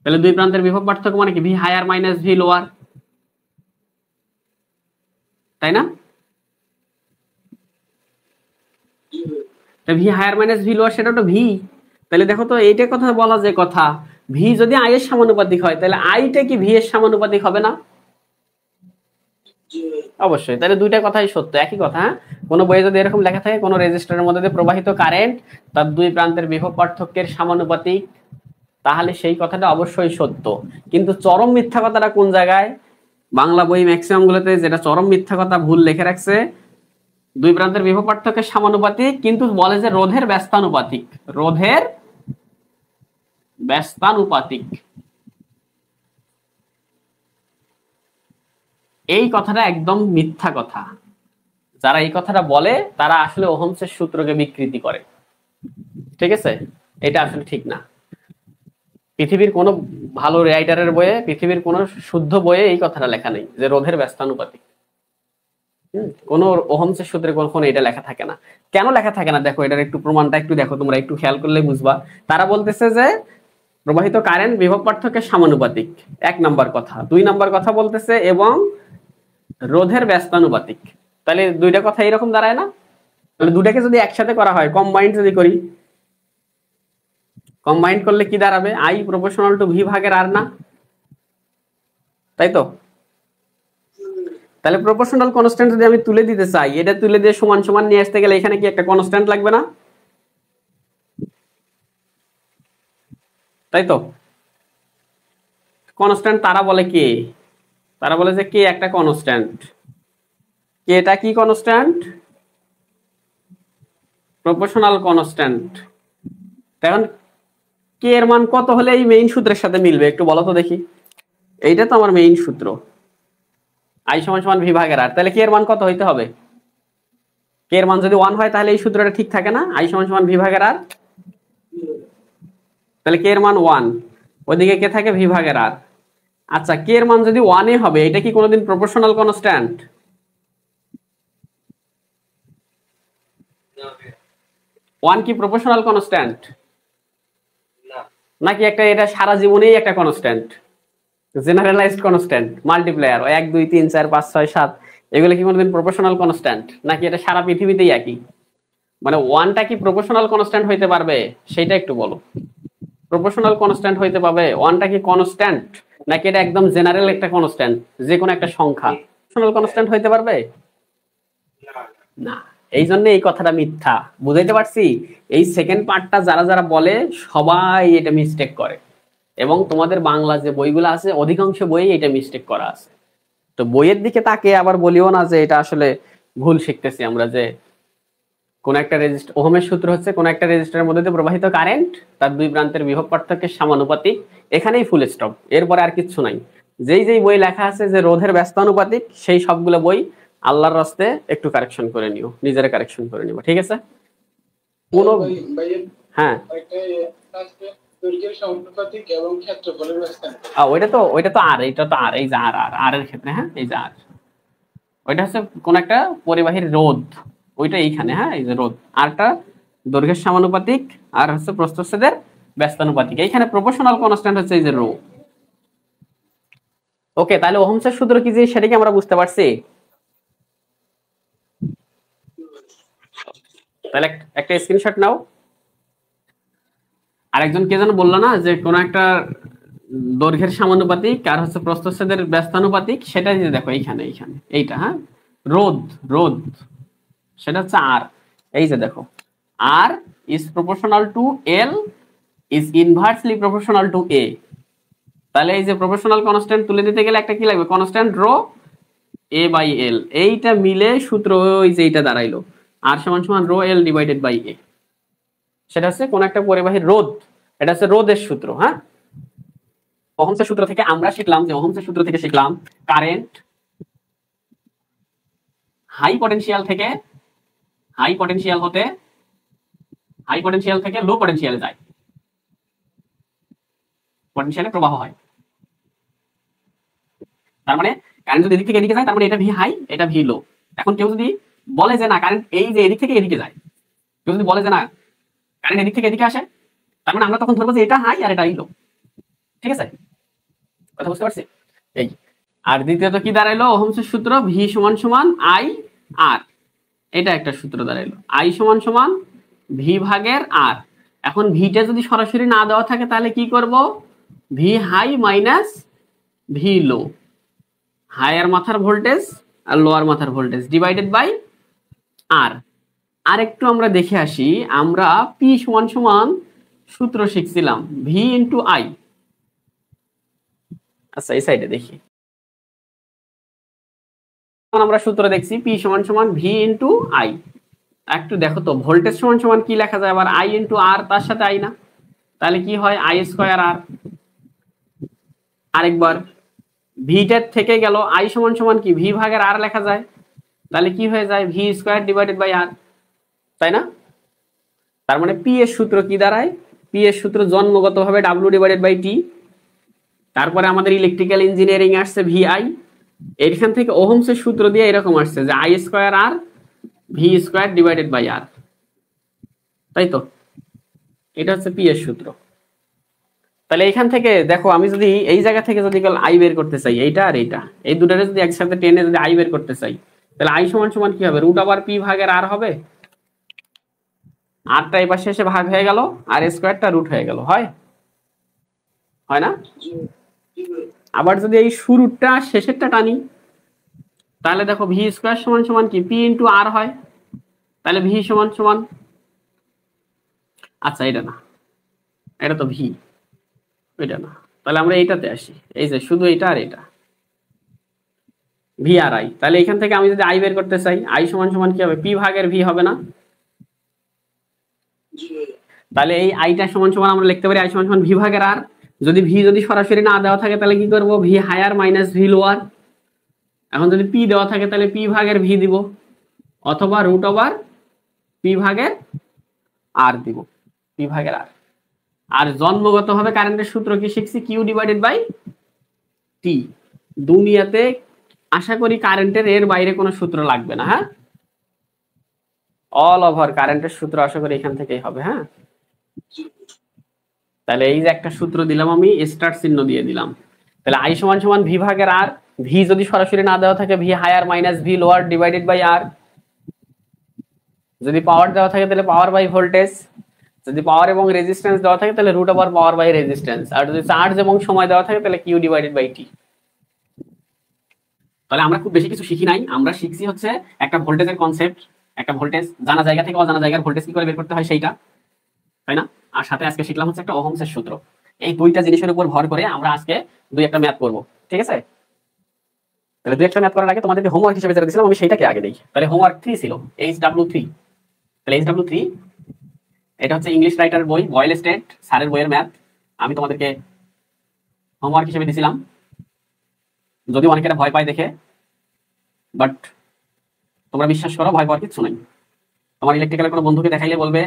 তাহলে দুই প্রান্তের বিভব পার্থক্য মানে কি? V higher minus V lower, তাই না? V higher minus V lower সেটা তো ভি। তাহলে দেখো তো এইটা কথা বলা যে কথা, ভি যদি আই এর সমানুপাতিক হয় তাহলে আইটা কি ভি এর সমানুপাতিক হবে না? অবশ্যই। তাহলে দুইটা কথাই সত্য, একই কথা। হ্যাঁ, কোন বইয়ে যদি এরকম লেখা থাকে কোন রেজিস্টরের মধ্যে দিয়ে প্রবাহিত কারেন্ট তার দুই প্রান্তের বিভব পার্থক্যের সমানুপাতিক, তাহলে সেই কথাটা অবশ্যই সত্য। কিন্তু চরম মিথ্যা কথাটা কোন জায়গায়? বাংলা বই ম্যাক্সিমাম গুলোতে যেটা চরম মিথ্যা কথা ভুল লিখে রাখছে, দুই প্রান্তের বিভব পার্থক্যের সমানুপাতিক, কিন্তু বলে যে রোধের ব্যস্তানুপাতিক। রোধের ব্যস্তানুপাতিক, এই কথাটা একদম মিথ্যা কথা। যারা এই কথাটা বলে তারা আসলে ওহমসের সূত্রকে বিকৃতি করে। ঠিক আছে? এটা আসলে ঠিক না। পৃথিবীর কোনো ভালো রাইটারের বইয়ে, পৃথিবীর কোনো শুদ্ধ বইয়ে এই কথাটা লেখা নেই যে রোধের ব্যস্তানুপাতিক। কোন ওহমসের সূত্রে কখনো এটা লেখা থাকে না। কেন লেখা থাকে না দেখো, এটার একটু প্রমাণটা একটু দেখো, তোমরা একটু খেয়াল করলে বুঝবা। তারা বলতেছে যে প্রবাহিত কারেন্ট বিভব পার্থক্যের সমানুপাতিক, এক নাম্বার কথা। দুই নাম্বার কথা বলতেছে এবং রোধের ব্যস্তানুপাতিক। তাহলে দুইটা কথা এরকম দাঁড়ায় না? তাহলে দুটাকে যদি একসাথে করা হয়, কম্বাইন্ড যদি করি, কম্বাইন্ড করলে কি দাঁড়াবে? আই প্রপোর্শনাল টু ভি ভাগের আর না? তাই তো? তাহলে প্রপোর্শনাল কনস্ট্যান্ট যদি আমি তুলে দিতে চাই, এটা তুলে দিয়ে সমান সমান নিয়ে আসতে গেলে এখানে কি একটা কনস্ট্যান্ট লাগবে না? তাই তো? কনস্ট্যান্ট তারা বলে কে? তারা বলে যে কে একটা কনস্ট্যান্ট। কে এটা কি কনস্ট্যান্ট? Proportional constant. এখন কে এর মান কত হলে এই মেইন সূত্রের সাথে মিলবে একটু বলো তো দেখি। এইটা তো আমার মেইন সূত্র, আই সমান সমান ভি ভাগের আর। তাহলে কে এর মান কত হইতে হবে? কে এর মান যদি 1 হয় তাহলে এই সূত্রটা ঠিক থাকে না? আই সমান সমান ভি ভাগের আর। তাহলে কে এর মান 1, ওইদিকে কে থাকে? ভি ভাগের আর। আচ্ছা, কে এর মান যদি 1 এ হবে, এটা কি কোনোদিন প্রপোর্শনাল কনস্ট্যান্ট? 1 কি প্রপোর্শনাল কনস্ট্যান্ট নাকি একটা এটা সারা জীবনেই একটা কনস্ট্যান্ট, জেনারেলাইজড কনস্ট্যান্ট, মাল্টিপ্লায়ার 1 2 3 4 5 6 7, এগুলো কি কোনোদিন প্রপোর্শনাল কনস্ট্যান্ট নাকি এটা সারা পৃথিবীতেই একই? মানে 1টা কি প্রপোর্শনাল কনস্ট্যান্ট হইতে পারবে সেটা একটু বলো। প্রপোর্শনাল কনস্ট্যান্ট হইতে পারবে? 1টা কি কনস্ট্যান্ট নাকি এটা একদম জেনারেল একটা কনস্ট্যান্ট, যে কোনো একটা সংখ্যা? প্রপোর্শনাল কনস্ট্যান্ট হইতে পারবে না। এই জন্য এই কথাটা মিথ্যা। বুঝাইতে পারছি? এই সেকেন্ড পার্টটা যারা যারা বলে সবাই এটা মিস্টেক করে, এবং তোমাদের বাংলা যে বইগুলো আছে অধিকাংশ বইয়ে এটা মিস্টেক করা আছে। তো বইয়ের দিকে তাকে আবার বলিও না যে এটা আসলে ভুল শিখতেছি আমরা, যে কোন একটা রেজিস্টার, ওহমের সূত্র হচ্ছে কোন একটা রেজিস্টারের মধ্যে দিয়ে প্রবাহিত কারেন্ট তার দুই প্রান্তের বিভব পার্থক্যের সমানুপাতিক, এখানেই ফুল স্টপ, এরপরে আর কিচ্ছু নাই। যেই যেই বই লেখা আছে যে রোধের ব্যস্তানুপাতিক, সেই সবগুলো বই আল্লাহর রাস্তে একটু কারেকশন করে নিও, নিজেরা কারেকশন করে নিও, ঠিক আছে? কোন হ্যাঁ ওইটা তো আর, এইটা তো আর, এই যে আর এর ক্ষেত্রে, হ্যাঁ এই যে আর, ওইটা হচ্ছে কোন একটা পরিবাহীর রোধ, ওইটা এইখানে, হ্যাঁ এই যে রোধ, আরটা দৈর্ঘ্যের সমানুপাতিক, আর হচ্ছে প্রস্থচ্ছেদের ব্যস্তানুপাতিক। এইখানে প্রপোর্শনাল কনস্ট্যান্ট হচ্ছে এই যে রো। ওকে, তাহলে ওহমসের সূত্র কি যে সেটা কি আমরা বুঝতে পারছি? তাহলে একটা স্ক্রিনশট নাও। আরেকজন কে যেন বললো না যে কোন একটা দৈর্ঘ্যের সমানুপাতিক আর হচ্ছে প্রস্থচ্ছেদের ব্যস্তানুপাতিক, সেটা যে দেখো এইখানে, এইটা, হ্যাঁ রোধ সেটা হচ্ছে আর। এই যে দেখো R is proportional to L is inversely proportional to A. তাহলে এই যে প্রপোর্শনাল কনস্ট্যান্ট তুলে দিতে গেলে একটা কি লাগবে, constant rho A by L, এইটা মিলে সূত্র ওই যে এইটা দাঁড়াইলো আর সমান সমান রো এল ডিভাইডেড বাই এ। সেটা হচ্ছে কোন একটা পরিবাহীর রোধ, এটা হচ্ছে রোধের সূত্র। হ্যাঁ, ওহমসের সূত্র থেকে আমরা শিখলাম যে ওহমসের সূত্র থেকে শিখলাম কারেন্ট হাই পটেনশিয়াল থেকে লো পটেনশিয়ালে যায়, পটেনশিয়ালে প্রবাহ হয়। তার মানে কারেন্ট যদি এদিক থেকে এদিকে যায় তার মানে এটা ভি হাই, এটা ভি লো। এখন কেউ যদি বলে যে না কারেন্ট এই যে এদিক থেকে এদিকে যায়, কেউ যদি বলে যে না কারেন্ট এদিক থেকে এদিকে আসে, তার মানে আমরা তখন ধরবো যে এটা হাই আর এটা লো। ঠিক আছে, কথা বুঝতে পারছি? এই আর দ্বিতীয়ত কি দাঁড়াইলো, ওহমসের সূত্র ভি সমান সমান আই আর, এটা একটা সূত্র দাঁড়াইলো আই সমান সমান ভি ভাগের আর। এখন ভিটা যদি সরাসরি না দেওয়া থাকে তাহলে কি করব, ভি হাই মাইনাস ভি লো, হায়ার মাথার ভোল্টেজ আর লোয়ার মাথার ভোল্টেজ ডিভাইডেড বাই আর। আর একটু আমরা দেখে আসি, আমরা পি সমান সমান সূত্র শিখছিলাম ভি ইন্টু আই। আচ্ছা এই সাইডে দেখি, আমরা সূত্র দেখছি পি সমান সমান ভি ইন্টু আই। একটু দেখো তো ভোল্টেজ সমান সমান কি লেখা যায় আবার, আই ইন্টু আর, তার সাথে আই না, তাহলে কি হয় আই স্কোয়ার আর। আরেকবার ভিটার থেকে গেল আই সমান সমান কি ভি ভাগের আর লেখা যায়, তাহলে কি হয়ে যায় V square divided by R, তাই না? তার মানে পি এর সূত্র কি দাঁড়ায়, পি এর সূত্র জন্মগতভাবে ডাব্লিউ ডিভাইডেড বাই টি। তারপরে আমাদের ইলেকট্রিক্যাল ইঞ্জিনিয়ারিং আসছে ভি আই, এখান থেকে ওহমসের সূত্র দিয়ে এরকম আসছে যে I square R V square divided by R, তাই তো? এটা হচ্ছে পি এর সূত্র। তাহলে এখান থেকে দেখো আমি যদি এই জায়গা থেকে যদি আই বের করতে চাই, এইটা আর এইটা, এই দুটারে যদি একসাথে টেনে যদি আই বের করতে চাই, তাহলে আই সমান সমান কি হবে, রুট ওভার পি ভাগের আর হবে। আরটা এই পাশে এসে ভাগ হয়ে গেল আর স্কোয়ারটা রুট হয়ে গেল, হয় না? আবার যদি এই শুরুটা শেষেরটা টানি তাহলে দেখো ভি স্কোয়ার সমান সমান কি পি ইন্টু আর হয়, তাহলে ভি সমান সমান, আচ্ছা এটা না, এটা তো ভি, এটা না, তাহলে আমরা এইটাতে আসি, এই যে শুধু এটা আর এটা ভি আর আই। তাহলে এখান থেকে আমি যদি আই বের করতে চাই, আই সমান সমান কি হবে, পি ভাগের ভি হবে না? তাহলে এই আইটা সমান সমান আমরা লিখতে পারি আই সমান সমান ভি ভাগের আর। যদি ভি যদি সরাসরি না দেওয়া থাকে তাহলে কি করব, V higher minus V lower. এখন যদি পি দেওয়া থাকে তাহলে পি ভাগের ভি দিব, অথবা রুট ওভার পি ভাগের আর দিব, পি ভাগের আর। আর জন্মগতভাবে কারেন্টের সূত্র কি শিখছি, কিউ ডিভাইডেড বাই টি। দুনিয়াতে আশা করি কারেন্টের এর বাইরে কোনো সূত্র লাগবে না। হ্যাঁ, অল ওভার কারেন্টের সূত্র আশা করি এখান থেকেই হবে। হ্যাঁ, তাহলে এই যে একটা সূত্র দিলাম আমি, স্টার চিহ্ন দিয়ে দিলাম। তাহলে আই সমান সমান ভি ভাগের আর, ভি যদি সরাসরি না দেওয়া থাকে V higher minus V lower divided by R. যদি পাওয়ার দেওয়া থাকে তাহলে পাওয়ার বাই ভোল্টেজ, যদি পাওয়ার এবং রেজিস্ট্যান্স দেওয়া থাকে তাহলে root over power by resistance, আর যদি চার্জ এবং সময় দেওয়া থাকে তাহলে কিউ ডিভাইডেড বাই টি। তাহলে আমরা খুব বেশি কিছু শিখি নাই, আমরা শিখছি হচ্ছে একটা ভোল্টেজের কনসেপ্ট, একটা ভোল্টেজ জানা জায়গা থেকে অজানা জায়গার ভোল্টেজ কি করে বের করতে হয় সেইটা, তাই না? আর সাথে আজকে শিখলাম হচ্ছে একটা ওহমসের সূত্র। এই দুইটা জিনিসের উপর ভর করে আমরা আজকে দুই একটা ম্যাথ করব, ঠিক আছে? তাহলে দুই একটা ম্যাথ করার আগে তোমাদেরকে হোমওয়ার্ক হিসেবে যেটা দিয়েছিলাম আমি সেইটাকে আগে দিই। তাহলে হোমওয়ার্ক 3 ছিল HW3। তাহলে HW3 এটা হচ্ছে ইংলিশ রাইটার বই, বয়েল স্টেট স্যারের বইয়ের ম্যাথ। আমি তোমাদেরকে হোমওয়ার্ক হিসেবে দিয়েছিলাম, যদি অনেকেরা ভয় পায় দেখে, বাট তোমরা বিশ্বাস করো ভয় পাওয়ার কিছু নাই। তোমার ইলেকট্রিক্যালের কোনো বন্ধুকে দেখাইলে বলবে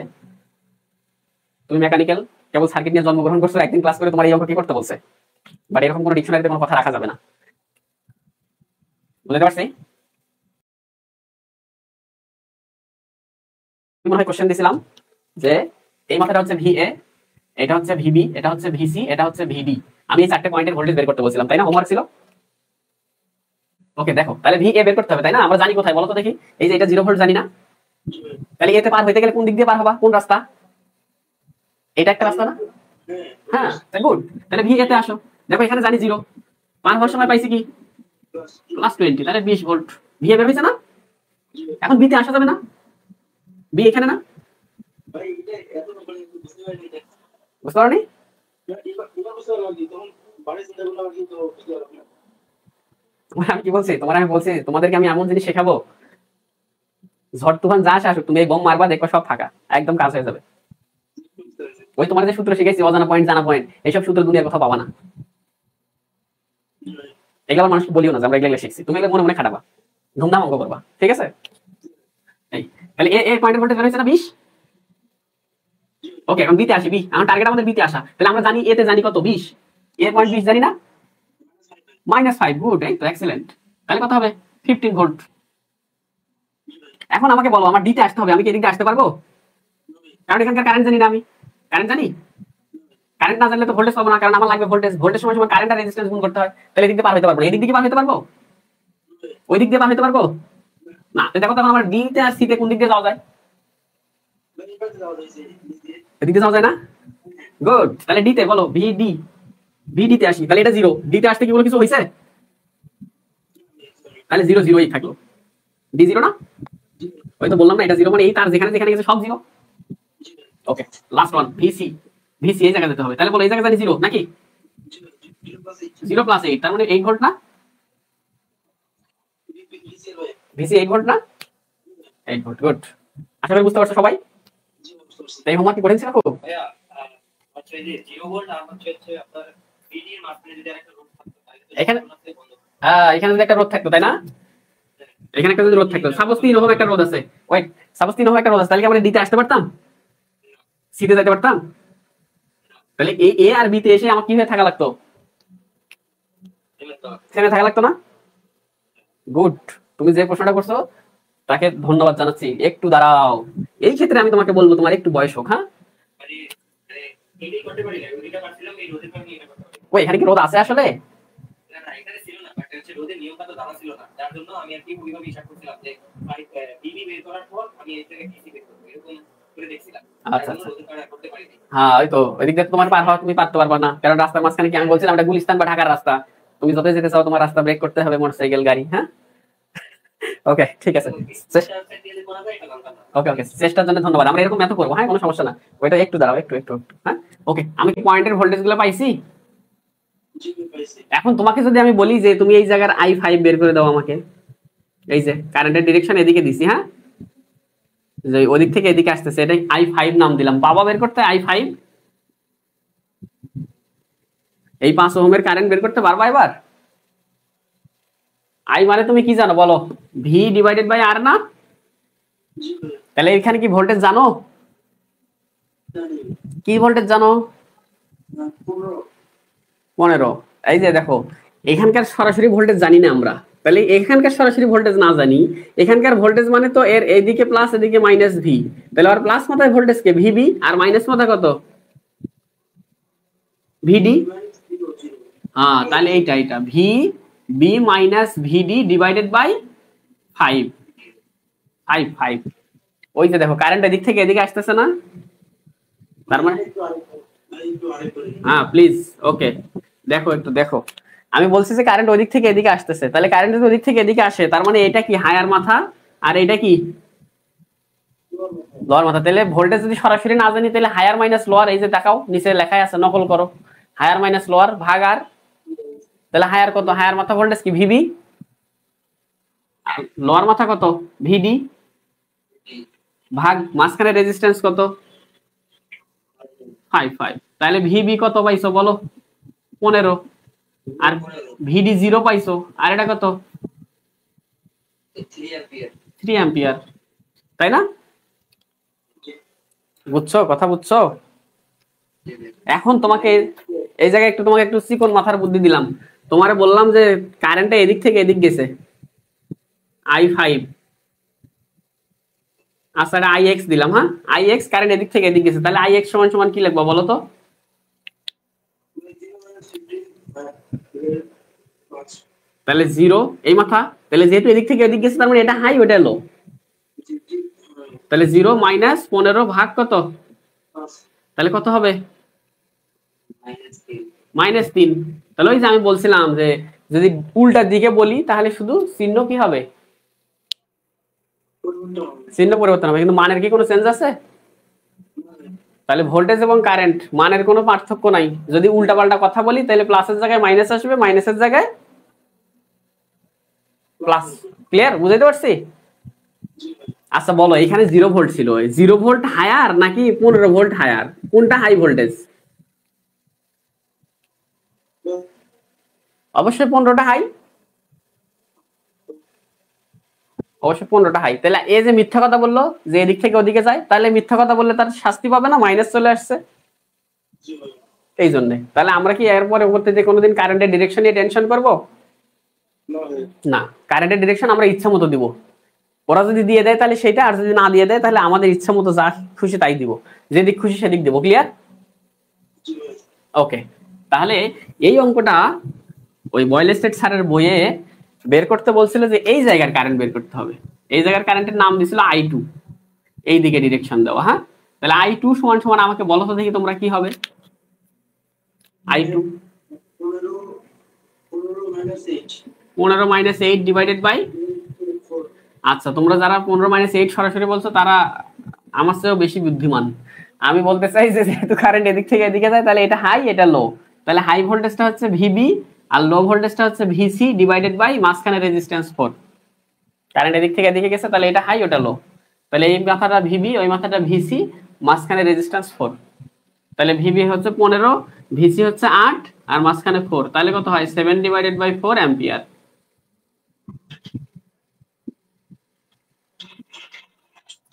তুমি মেকানিক্যাল কেবল সার্কিট নিয়ে জন্মগ্রহণ করছো, একদিন ক্লাস করে তোমার এই অঙ্ক কি করতে বলছে, বাট এরকম কোনো ডিকশনারিতে কোনো কথা রাখা যাবে না। বুঝতে পারছি? মনে হয় কোশ্চেন দিয়েছিলাম যে এই মাথাটা হচ্ছে VA, এটা হচ্ছে VB, এটা হচ্ছে VC, এটা হচ্ছে VD। আমি এই চারটে পয়েন্টের ভোল্টেজ বের করতে বলছিলাম, তাই না? হোমওয়ার্ক ছিল। ওকে দেখো, তাহলে VA বের করতে হবে, তাই না? আমরা জানি কোথায় বলো তো দেখি, এই যে এটা 0 ভোল্ট জানি না, তাহলে এতে পার হইতে গেলে কোন দিক দিয়ে পার হবা, কোন রাস্তা? এটা একটা রাস্তা না? হ্যাঁ, গুড। তাহলে VA তে আসো, দেখো এখানে জানি 0, পার হওয়ার সময় পাইছি কি +20, তাহলে 20 ভোল্ট। VA বের হইছে না? এখন B তে আসা যাবে না? B এখানে না? বুঝতে পারনি? আমি কি বলছি তোমার, আমি বলছি তোমাদেরকে আমি এমন জিনিস শেখাবো, ঝড় তুফান যা আসে আসুক, তুমি এই বোম মারবা, দেখবা সব ফাঁকা, একদম কাজ হয়ে যাবে। ওই তোমার যে সূত্র শিখেছি, অজানা পয়েন্ট জানা পয়েন্ট, এইসব সূত্র দুনিয়ার কথা পাবা না। এগুলো মানুষ বলিও না যে আমরা এগুলো শিখছি, তুমি এগুলো মনে মনে খাটাবা, ধুমধাম অঙ্ক করবা, ঠিক আছে? এই তাহলে এ পয়েন্টের ভোল্টেজ বের হয়েছে না 20। ওকে, এখন বিতে আসি, বি আমার টার্গেট আমাদের বিতে আসা। তাহলে আমরা জানি এতে জানি কত 20, এর পয়েন্ট 20 জানি না, -5। গুড, এই তো এক্সেলেন্ট। তাহলে কত হবে 15 ভোল্ট। এখন আমাকে বলো আমার ডিতে আসতে হবে, আমি কি এদিকে আসতে পারবো? কারণ এখানকার কারেন্ট জানি না, আমি কারেন্ট জানি, কারেন্ট না জানলে তো ভোল্টেজ পাবো না, কারণ আমার লাগবে ভোল্টেজ। ভোল্টেজ সময় সময় কারেন্ট আর রেজিস্ট্যান্স গুণ করতে হয়। তাহলে এদিক দিয়ে পার হতে পারবো, এদিক দিয়ে পার হতে পারবো, ওই দিক দিয়ে পার হতে পারবো না। তো দেখো তখন আমার ডিতে আর সিতে কোন দিক দিয়ে যাওয়া যায়? এদিক দিয়ে যাওয়া যায় না? গুড, তাহলে ডিতে বলো ভিডি, ভিডিতে আসি। তাহলে এটা 0, ডিতে আসতে কি বলো কিছু হয়েছে? তাহলে 0 0ই থাকলো, ডি 0 না? ওই তো বললাম না এটা 0, মানে এই তার যেখানে যেখানে গেছে সব 0। ওকে, লাস্ট ওয়ান ভিসি, ভিসি এই জায়গায় যেতে হবে। তাহলে বলো এই জায়গায় জানি 0 নাকি? 0 + 8, তার মানে 8 ভোল্ট না? ভিসি 8 ভোল্ট না? 8 ভোল্ট। গুড, আশা করি বুঝতে পারছো সবাই। তাই হোমওয়ার্ক কি করেছেন খুব? ভাইয়া আচ্ছা, এই যে 0 ভোল্ট আর হচ্ছে আপনার ভিডি এর মাঝখানে যদি আরেকটা রোধ থাকতো তাহলে তো এখানে এখানে যদি একটা রোধ থাকতো, তাই না? এখানে একটা যদি রোধ থাকতো, সাপোজ 3 ওহম একটা রোধ আছে, ওয়েট, সাপোজ 3 ওহম একটা রোধ আছে, তাহলে কি আমরা ডিতে আসতে পারতাম, সিতে যেতে পারতাম? তাহলে এ আর বি তে এসে আমার কি হয়ে থাকা লাগতো? থেমে থাকা লাগতো না? গুড, তুমি যে প্রশ্নটা করছো তাকে ধন্যবাদ জানাচ্ছি। একটু দাঁড়াও, এই ক্ষেত্রে আমি তোমাকে বলবো তোমার একটু বয়স হোক। হ্যাঁ, এটাই করতে পারি না, ওইটা পারছিলাম, এই রোধের কারণে এটা করতে পারি ওই এখানে কি রোধ আছে আসলে? না। না, এখানে ছিল না, বাট হচ্ছে রোধের নিয়মটা তো জানা ছিল না, যার জন্য আমি আর কি ওইভাবে হিসাব করছিলাম যে বিবি বের করার পর আমি এর থেকে ডিসি বের করব, এরকম করে দেখছিলাম। আচ্ছা আচ্ছা, রোধের কারণে করতে পারিনি। হ্যাঁ ওই তো ওই দিক দিয়ে তোমার পার হওয়া তুমি পারতে পারবা না, কারণ রাস্তার মাঝখানে কি আমি বলছিলাম এটা গুলিস্তান বা ঢাকার রাস্তা, তুমি যতই যেতে চাও তোমার রাস্তা ব্রেক করতে হবে, মোটরসাইকেল গাড়ি। হ্যাঁ, ওকে ঠিক আছে, ওকে ওকে, চেষ্টার জন্য ধন্যবাদ। আমরা এরকম ম্যাথ করবো, হ্যাঁ কোনো সমস্যা না। ওইটা একটু দাঁড়াও, একটু একটু একটু, হ্যাঁ ওকে। আমি কি পয়েন্টের ভোল্টেজ গুলো পাইছি? এখন তোমাকে যদি আমি বলি যে তুমি এই জায়গার I5 বের করে দাও আমাকে, এই যে কারেন্টের ডিরেকশন এদিকে দিছি, হ্যাঁ যে ওদিক থেকে এদিকে আসতেছে, এটাই I5 নাম দিলাম। পাওয়া বের করতে I5, এই 5 ওহমের কারেন্ট বের করতে পারবা এবার? আই মানে তুমি কি জানো বলো? V/R না? তাহলে এখানে কি ভোল্টেজ জানো? কি ভোল্টেজ জানো? 15। এই যে দেখো, এখানকার সরাসরি ভোল্টেজ জানি না আমরা, তাহলে এখানকার সরাসরি ভোল্টেজ না জানি, এখানকার ভোল্টেজ মানে তো এর এদিকে প্লাস এদিকে মাইনাস ভি, তাহলে আর প্লাস মাথায় ভোল্টেজ কে ভিবি, আর মাইনাস মাথায় কত ভিডি। হ্যাঁ, তাহলে এইটা এটা V B minus VD divided by 5 5 5। ওই যে দেখো কারেন্ট এদিক থেকে এদিকে আসতেছে না, তার মানে হ্যাঁ প্লিজ ওকে দেখো একটু দেখো, আমি বলছি যে কারেন্ট ওই দিক থেকে এদিকে আসতেছে, তাহলে কারেন্ট যদি ওই দিক থেকে এদিকে আসে তার মানে এটা কি হায়ার মাথা, আর এটা কি লোয়ার মাথা। তাহলে ভোল্টেজ যদি সরাসরি না জানি তাহলে হায়ার মাইনাস লোয়ার, এই যে দেখাও নিচে লেখাই আছে, নকল করো, হায়ার মাইনাস লোয়ার ভাগ আর, তাহলে হায়ার কত, হায়ার মাথা ভোল্টেজ কি ভিবি, লোয়ার মাথা কত ভিডি, ভাগ মাঝখানে রেজিস্ট্যান্স কত 5 5। তাহলে ভিবি কত পাইছো বলো 15, আর ভিডি 0 পাইছো, আর এটা কত 3 অ্যাম্পিয়ার, তাই না? বুঝছো কথা, বুঝছো? এখন তোমাকে এই জায়গায় একটু তোমাকে একটু চিকন মাথার বুদ্ধি দিলাম, তোমারে বললাম যে কারেন্টটা এদিক থেকে এদিক গেছে I5, আচ্ছা এটা IX দিলাম, হ্যাঁ IX কারেন্ট এদিক থেকে এদিক গেছে, তাহলে IX সমান সমান কি লিখবো বলো তো? তাহলে 0 এই মাথা, তাহলে যেহেতু এদিক থেকে এদিক গেছে তার মানে এটা হাই ওটা লো, তাহলে 0 মাইনাস 15 ভাগ কত, তাহলে কত হবে -3। তাহলে ওই যে আমি বলছিলাম যে যদি উল্টার দিকে বলি তাহলে শুধু চিহ্ন কি হবে, চিহ্ন পরিবর্তন হবে, কিন্তু মানের কি কোনো চেঞ্জ আছে? তাহলে ভোল্টেজ এবং কারেন্ট মানের কোনো পার্থক্য নাই। যদি উল্টাপাল্টা কথা বলি তাহলে প্লাসের জায়গায় মাইনাস আসবে, মাইনাসের জায়গায় প্লাস। ক্লিয়ার? বুঝাইতে পারছি? আচ্ছা বলো, এখানে 0 ভোল্ট ছিল, 0 ভোল্ট হায়ার নাকি 15 ভোল্ট হায়ার? কোনটা হাই ভোল্টেজ? অবশ্যই 15টা হাই, অবশ্যই 15টা হাই। তাহলে এই যে মিথ্যা কথা বললো যে এদিক থেকে ওদিকে যায়, তাহলে মিথ্যা কথা বললে তার শাস্তি পাবে না? মাইনাস চলে আসছে এই জন্য। তাহলে আমরা কি এর পরবর্তীতে কোনোদিন কারেন্টের ডিরেকশন নিয়ে টেনশন করব না? কারেন্টের ডিরেকশন আমরা ইচ্ছা মতো দিব। ওরা যদি দিয়ে দেয় তাহলে সেটা, আর যদি না দিয়ে দেয় তাহলে আমাদের ইচ্ছা মতো যা খুশি তাই দিব, যেদিক খুশি সেদিক দিব। ক্লিয়ার? ওকে, তাহলে এই অঙ্কটা ওই বয়েলস্টেড স্যারের বইয়ে বের করতে বলছিল যে এই জায়গার কারেন্ট বের করতে হবে। এই জায়গার কারেন্টের নাম দিছিল I2, এই দিকে ডিরেকশন দেওয়া। হ্যাঁ, তাহলে I2 সমান সমান আমাকে বলো তো দেখি তোমরা কি হবে? I2 15 - 8 ডিভাইডেড বাই, আচ্ছা তোমরা যারা 15 - 8 সরাসরি বলছো তারা আমার চেয়েও বেশি বুদ্ধিমান। আমি বলতে চাই যে যেহেতু কারেন্ট এদিক থেকে এদিকে যায় তাহলে এটা হাই এটা লো, তাহলে হাই ভোল্টেজটা হচ্ছে ভিবি আর লো ভোল্টেজটা হচ্ছে ভিসি ডিভাইডেড বাই মাঝখানে রেজিস্ট্যান্স 4। কারেন্ট এদিক থেকে এদিকে গেছে তাহলে এটা হাই ওটা লো, তাহলে এই মাথাটা ভিবি ওই মাথাটা ভিসি, মাঝখানে রেজিস্ট্যান্স 4। তাহলে ভিবি হচ্ছে 15, ভিসি হচ্ছে 8 আর মাঝখানে 4, তাহলে কত হয়? 7 ডিভাইডেড বাই 4 অ্যাম্পিয়ার।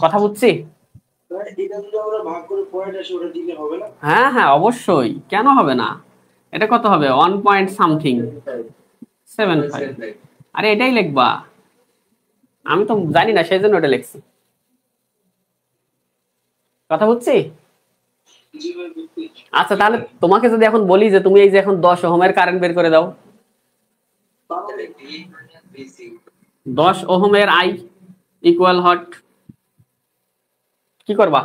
কথা বুঝছি? হ্যাঁ হ্যাঁ অবশ্যই, কেন হবে না? এটা কত হবে? 1 পয়েন্ট সামথিং 75। আরে এটাই লিখবা, আমি তো জানি না সেই জন্য এটা লিখছি। কথা বুঝছি? আচ্ছা তাহলে তোমাকে যদি এখন বলি যে তুমি এই যে এখন 10 ওহমের কারেন্ট বের করে দাও, 10 ওহমের আই ইকুয়াল হট, কি করবা?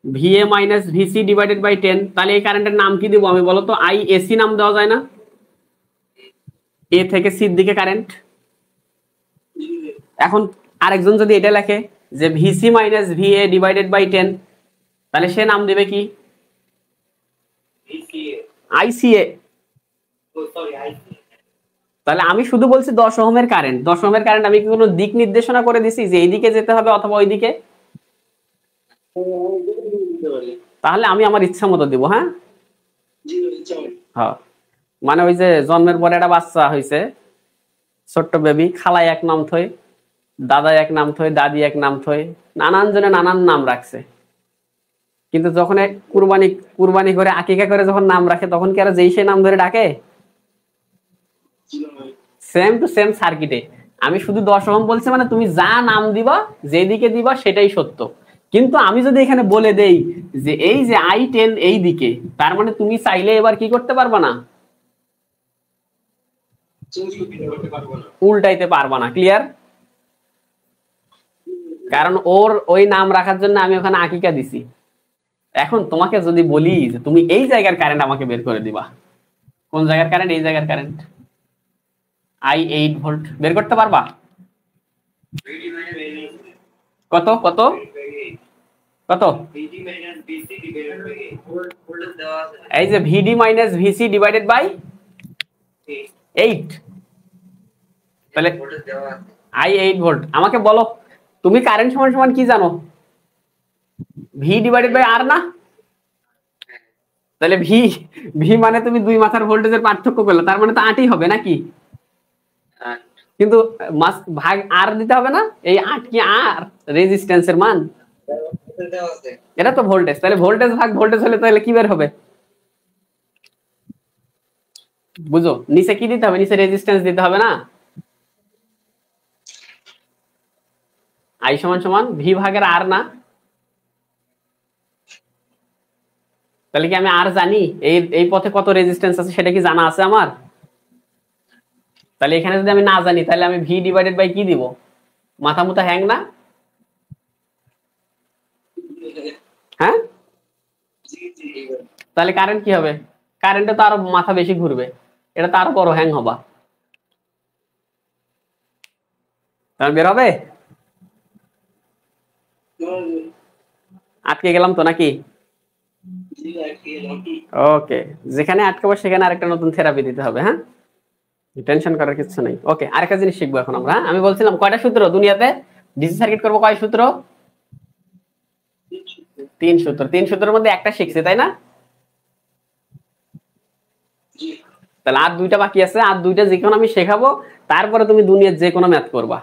VA minus VC divided by 10। তাহলে এই কারেন্টের নাম কি দিব আমি বলো তো? IAC নাম দেওয়া যায় না? এ থেকে সির দিকে কারেন্ট। এখন আরেকজন যদি এটা লেখে যে VC minus VA divided by 10, তাহলে সে নাম দিবে কি? ICA। তাহলে আমি শুধু বলছি 10 ওহমের কারেন্ট, 10 ওহমের কারেন্ট, আমি কি কোনো দিক নির্দেশনা করে দিছি যে এইদিকে যেতে হবে অথবা ওইদিকে? তাহলে আমি আমার ইচ্ছা মতো দিব। হ্যাঁ হ্যাঁ, মানে ওই যে জন্মের পরে একটা বাচ্চা হয়েছে ছোট্ট বেবি, খালাই এক নাম থই, দাদা এক নাম থই, দাদি এক নাম থই, নানান জনে নানান নাম রাখছে, কিন্তু যখন কুরবানি করে আকিকা করে যখন নাম রাখে তখন কি আর যেই সে নাম ধরে ডাকে? সেম টু সেম সার্কিটে আমি শুধু 10 ওহম বলছি, মানে তুমি যা নাম দিবা যেদিকে দিবা সেটাই সত্য। কিন্তু আমি যদি এখানে বলে দেই যে এই যে I10 এই দিকে, তার মানে তুমি চাইলে এবার কি করতে পারবা না? উল্টাইতে পারবা না। ক্লিয়ার? কারণ ওর ওই নাম রাখার জন্য আমি ওখানে আকিকা দিছি। এখন তোমাকে যদি বলি যে তুমি এই জায়গার কারেন্ট আমাকে বের করে দিবা, কোন জায়গার কারেন্ট? এই জায়গার কারেন্ট I8 ভোল্ট বের করতে পারবা? কত কত কত? এই যে VD minus VC divided by 8, তাহলে I8 ভোল্ট। আমাকে বলো তুমি কারেন্ট সমান সমান কি জানো? V ডিভাইডেড বাই R না? তাহলে V মানে তুমি দুই মাথার ভোল্টেজের পার্থক্য পেলে, তার মানে তো 8ই হবে নাকি? কিন্তু ভাগ R দিতে হবে না? এই 8 কি R রেজিস্ট্যান্সের মান? এটা তো ভোল্টেজ, তাহলে ভোল্টেজ ভাগ ভোল্টেজ হলে তাহলে কি বের হবে? বুঝো, নিচে কি দিতে হবে? নিচে রেজিস্ট্যান্স দিতে হবে না? I সমান সমান V ভাগের R না? তাহলে কি আমি R জানি? এই পথে কত রেজিস্ট্যান্স আছে সেটা কি জানা আছে আমার? তাহলে এখানে যদি আমি না জানি তাহলে আমি V ডিভাইডেড বাই কি দিব? মাথা মুথা হ্যাং না? হ্যাঁ, তাহলে কারেন্ট কি হবে? কারেন্টে তো আরো মাথা বেশি ঘুরবে, এটা তো আরো বড় হ্যাং হবা। তাহলে বের হবে? আটকে গেলাম তো নাকি? ওকে, যেখানে আটকাবো সেখানে আরেকটা নতুন থেরাপি দিতে হবে। হ্যাঁ, টেনশন করার কিছু নেই। ওকে, আরেকটা জিনিস শিখবো এখন আমরা। আমি বলছিলাম কয়টা সূত্র দুনিয়াতে ডিসি সার্কিট করবো? কয় সূত্র? 3 সূত্র। 3 সূত্রের মধ্যে একটা শিখছি, তাই না? তাহলে আর 2টা বাকি আছে। আর 2টা যখন আমি শেখাবো তারপরে তুমি দুনিয়ার যে কোনো ম্যাথ করবা।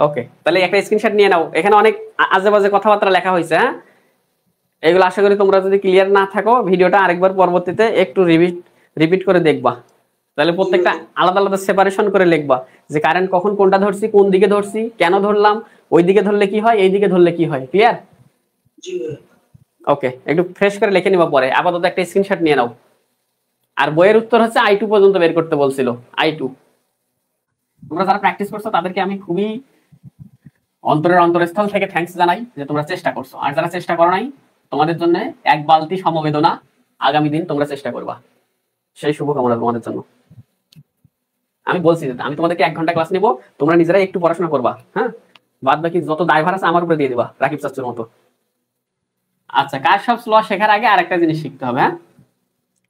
ওকে, তাহলে একটা স্ক্রিনশট নিয়ে নাও। এখানে অনেক আজে বাজে কথাবার্তা লেখা হয়েছে। হ্যাঁ, এগুলো আশা করি তোমরা যদি ক্লিয়ার না থাকো ভিডিওটা আরেকবার পরবর্তীতে একটু রিপিট করে দেখবা। তাহলে প্রত্যেকটা আলাদা আলাদা সেপারেশন করে লিখবা যে কারেন্ট কখন কোনটা ধরছি, কোন দিকে ধরছি, কেন ধরলাম, ওই দিকে ধরলে কি হয়, এই দিকে ধরলে কি হয়। ক্লিয়ার? ওকে, একটু ফ্রেশ করে লিখে নিবা পরে। আপাতত একটা স্ক্রিনশট নিয়ে নাও। আর বইয়ের উত্তর হচ্ছে I2 পর্যন্ত বের করতে বলছিল। I2 তোমরা যারা প্র্যাকটিস করছো তাদেরকে আমি খুবই অন্তরস্থল থেকে থ্যাঙ্কস জানাই যে তোমরা চেষ্টা করছো। আর যারা চেষ্টা করো নাই তোমাদের জন্য এক বালতি সমবেদনা। আগামী দিন তোমরা চেষ্টা করবা, সেই শুভকামনা তোমাদের জন্য। আমি বলছি যে আমি তোমাদেরকে 1 ঘন্টা ক্লাস নিব, তোমরা নিজেরা একটু পড়াশোনা করবা। হ্যাঁ, বাদ বাকি যত দায়ভার আছে আমার উপরে দিয়ে দিবা, রাকিব চাচুর মতো। আচ্ছা, কারশফস ল শেখার আগে আরেকটা জিনিস শিখতে হবে। হ্যাঁ,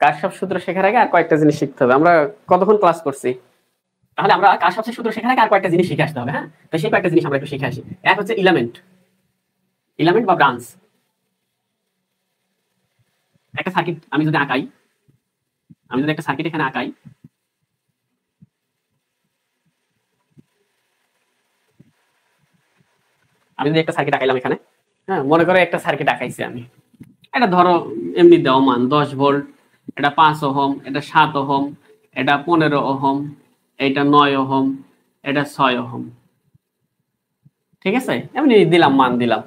কারশফ সূত্র শেখার আগে আর কয়েকটা জিনিস শিখতে হবে। আমরা কতক্ষণ ক্লাস করছি? তাহলে আমরা কারশফের সূত্র শেখার আগে আর কয়েকটা জিনিস শিখে আসতে হবে। হ্যাঁ, তো সেই কয়েকটা জিনিস আমরা একটু শিখে আসি। এক হচ্ছে ইলামেন্ট বা ব্রাঞ্চ। একটা সার্কিট আমি যদি একটা সার্কিট এখানে আঁকাই, আমি যদি একটা সার্কিট আঁকাইলাম এখানে। হ্যাঁ, মনে করো একটা সার্কিট আঁকাইছি আমি। এটা ধরো এমনি দেওয়া মান 10 ভোল্ট, এটা 5 ওহম, এটা 7 ওহম, এটা 15 ওহম, এটা 9 ওহম, এটা 6 ওহম। ঠিক আছে, এমনি দিলাম, মান দিলাম।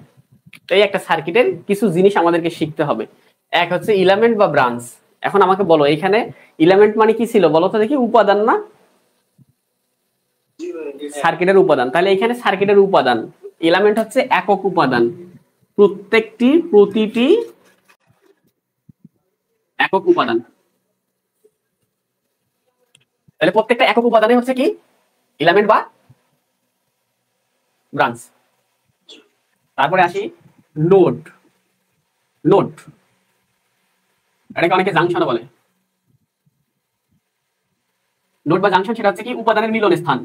তো এই একটা সার্কিটের কিছু জিনিস আমাদেরকে শিখতে হবে। এক হচ্ছে ইলামেন্ট বা ব্রাঞ্চ। এখন আমাকে বলো এখানে ইলামেন্ট মানে কি ছিল বলো তো দেখি? উপাদান না? সার্কিটের উপাদান। তাহলে এখানে সার্কিটের উপাদান, এলিমেন্ট হচ্ছে একক উপাদান। প্রতিটি একক উপাদান। তাহলে প্রত্যেকটা একক উপাদানে হচ্ছে কি? এলিমেন্ট বা ব্রাঞ্চ। তারপরে আসি নোড। এটাকে অনেকে জাংশন বলে। নোড বা জাংশন সেটা হচ্ছে কি? উপাদানের মিলন স্থান।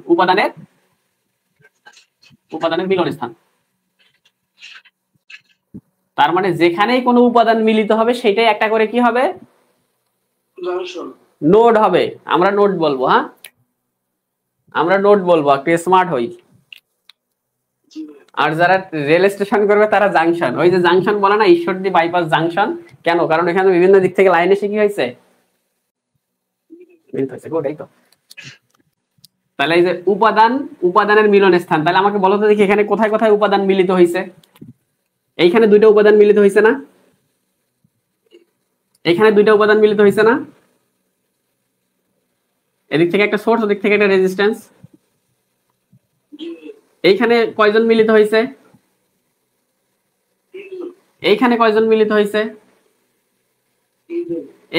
উপাদানের মিলন স্থান। তার মানে যেখানেই কোনো উপাদান মিলিত হবে সেটাই একটা করে কি হবে? নোড হবে। আমরা নোড বলবো। হ্যাঁ, আমরা নোড বলবো, একটু স্মার্ট হই। আর যারা রেল স্টেশন করবে তারা জাংশন। ওই যে জাংশন বলে না, ঈশ্বরদী বাইপাস জাংশন। কেন? কারণ এখানে বিভিন্ন দিক থেকে লাইন এসে কি হয়েছে? তো তাহলে এই যে উপাদানের মিলন স্থান। তাহলে আমাকে বলো তো দেখি এখানে কোথায় কোথায় উপাদান মিলিত হয়েছে? এইখানে 2টা উপাদান মিলিত হয়েছে না? এখানে 2টা উপাদান মিলিত হয়েছে না? এদিক থেকে একটা সোর্স, ওদিক থেকে একটা রেজিস্ট্যান্স। এইখানে কয়জন মিলিত হয়েছে? এইখানে কয়জন মিলিত হয়েছে?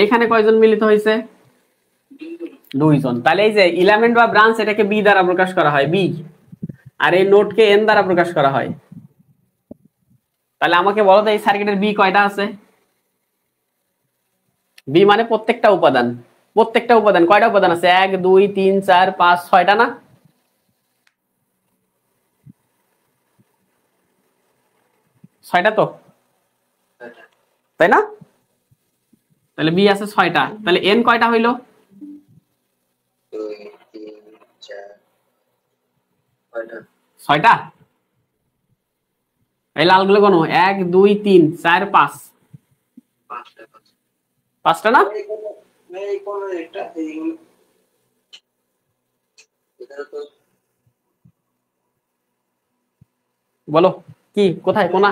এইখানে কয়জন মিলিত হয়েছে? 2 জন। তাহলে এই যে ইলামেন্ট বা ব্রাঞ্চ, এটাকে বি দ্বারা প্রকাশ করা হয়, বি। আর এই নোডকে এন দ্বারা প্রকাশ করা হয়। তাহলে আমাকে বলো তো এই সার্কিটের বি কয়টা আছে? বি মানে প্রত্যেকটা উপাদান। কয়টা উপাদান আছে? 1 2 3 4 5 6টা না? ছয়টা তো, তাই না? তাহলে বি আছে 6টা। তাহলে এন কয়টা হইলো? 6টা। এই লালগুলো কোন? 1 2 3 4 5। 5টা না? বলো কি, কোথায়, কোনা?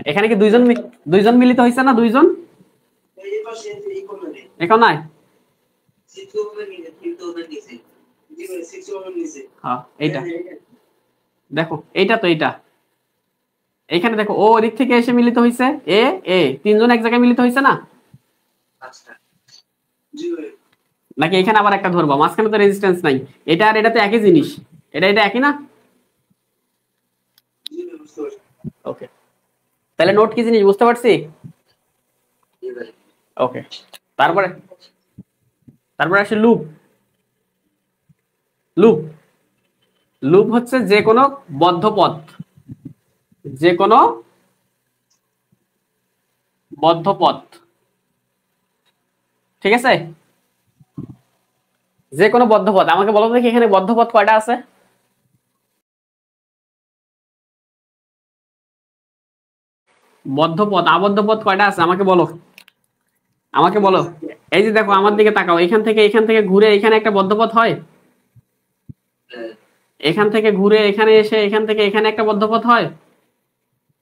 এখানে কি 2 জন মিলিত হয়েছে না? 2 জন এখন নাই? হ্যাঁ, এইটা দেখো, এইটা তো, এইটা এইখানে দেখো, ও ওদিক থেকে এসে মিলিত হয়েছে। 3 জন এক জায়গায় মিলিত হয়েছে না? জি ভাই। নাকি এখানে আবার একটা ধরবো? মাঝখানে তো রেজিস্ট্যান্স নাই। এটা আর এটা তো একই জিনিস, এটা এটা একই না? জি ভাই, বুঝতে পারছি। ওকে, তাহলে নোট কি জিনিস বুঝতে পারছি? জি ভাই। ওকে, তারপরে তারপরে আসে লুপ। লুপ লুপ হচ্ছে যে কোনো বদ্ধ পথ, যে কোনো বদ্ধ পথ, ঠিক আছে? যে কোনো বদ্ধ পথ। আমাকে বলো দেখি এখানে বদ্ধ পথ কয়টা আছে? বদ্ধ পথ, আবদ্ধ পথ কয়টা আছে আমাকে বলো, আমাকে বলো। এই যে দেখো আমার দিকে তাকাও, এখান থেকে ঘুরে এখানে একটা বদ্ধ পথ হয়, হ্যাঁ। এখান থেকে ঘুরে এখানে এসে এখান থেকে এখানে একটা বদ্ধ পথ হয়।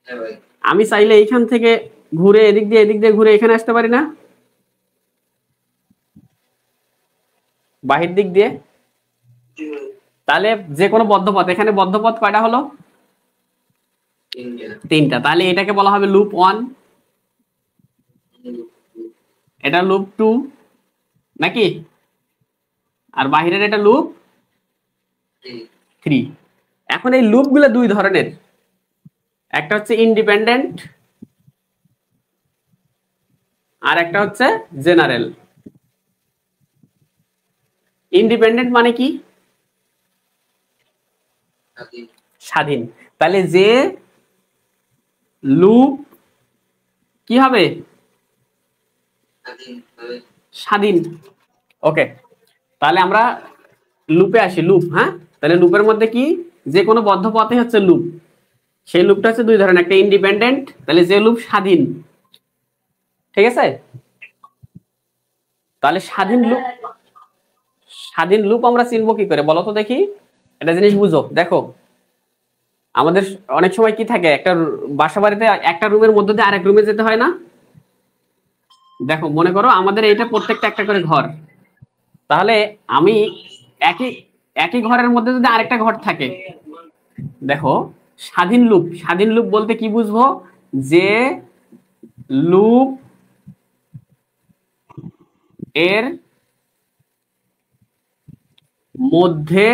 হ্যাঁ ভাই। আমি চাইলে এইখান থেকে ঘুরে এদিক দিয়ে ঘুরে এখানে আসতে পারি না, বাহির দিক দিয়ে? জি ভাই। তাহলে যে কোনো বদ্ধ পথ, এখানে বদ্ধ পথ কয়টা হলো? তিনটা। তাহলে এটাকে বলা হবে লুপ 1, এটা লুপ 2 নাকি? আর বাহিরের এটা লুপ 3। এখন এই লুপগুলো দুই ধরনের, একটা হচ্ছে ইন্ডিপেন্ডেন্ট আর একটা হচ্ছে জেনারেল। ইন্ডিপেন্ডেন্ট মানে কি? স্বাধীন। তাহলে যে লুপ কি হবে? স্বাধীন। ওকে, তাহলে আমরা লুপে আসি। লুপ, হ্যাঁ, তাহলে লুপের মধ্যে কি যে কোনো বদ্ধ পথে হচ্ছে লুপ। সেই লুপটা হচ্ছে দুই ধরনের, একটা ইন্ডিপেন্ডেন্ট, তাহলে যে লুপ স্বাধীন, ঠিক আছে? তাহলে স্বাধীন লুপ আমরা চিনবো কি করে বলো তো দেখি? একটা জিনিস বুঝো, দেখো আমাদের অনেক সময় কি থাকে, একটা বাসা বাড়িতে একটা রুমের মধ্যে দিয়ে আরেক রুমে যেতে হয় না? দেখো মনে করো আমাদের এইটা প্রত্যেকটা একটা করে ঘর, তাহলে আমি একই একই ঘরের মধ্যে যদি আরেকটা ঘর থাকে, দেখো স্বাধীন লুপ বলতে কি বুঝবো? যে লুপ এর মধ্যে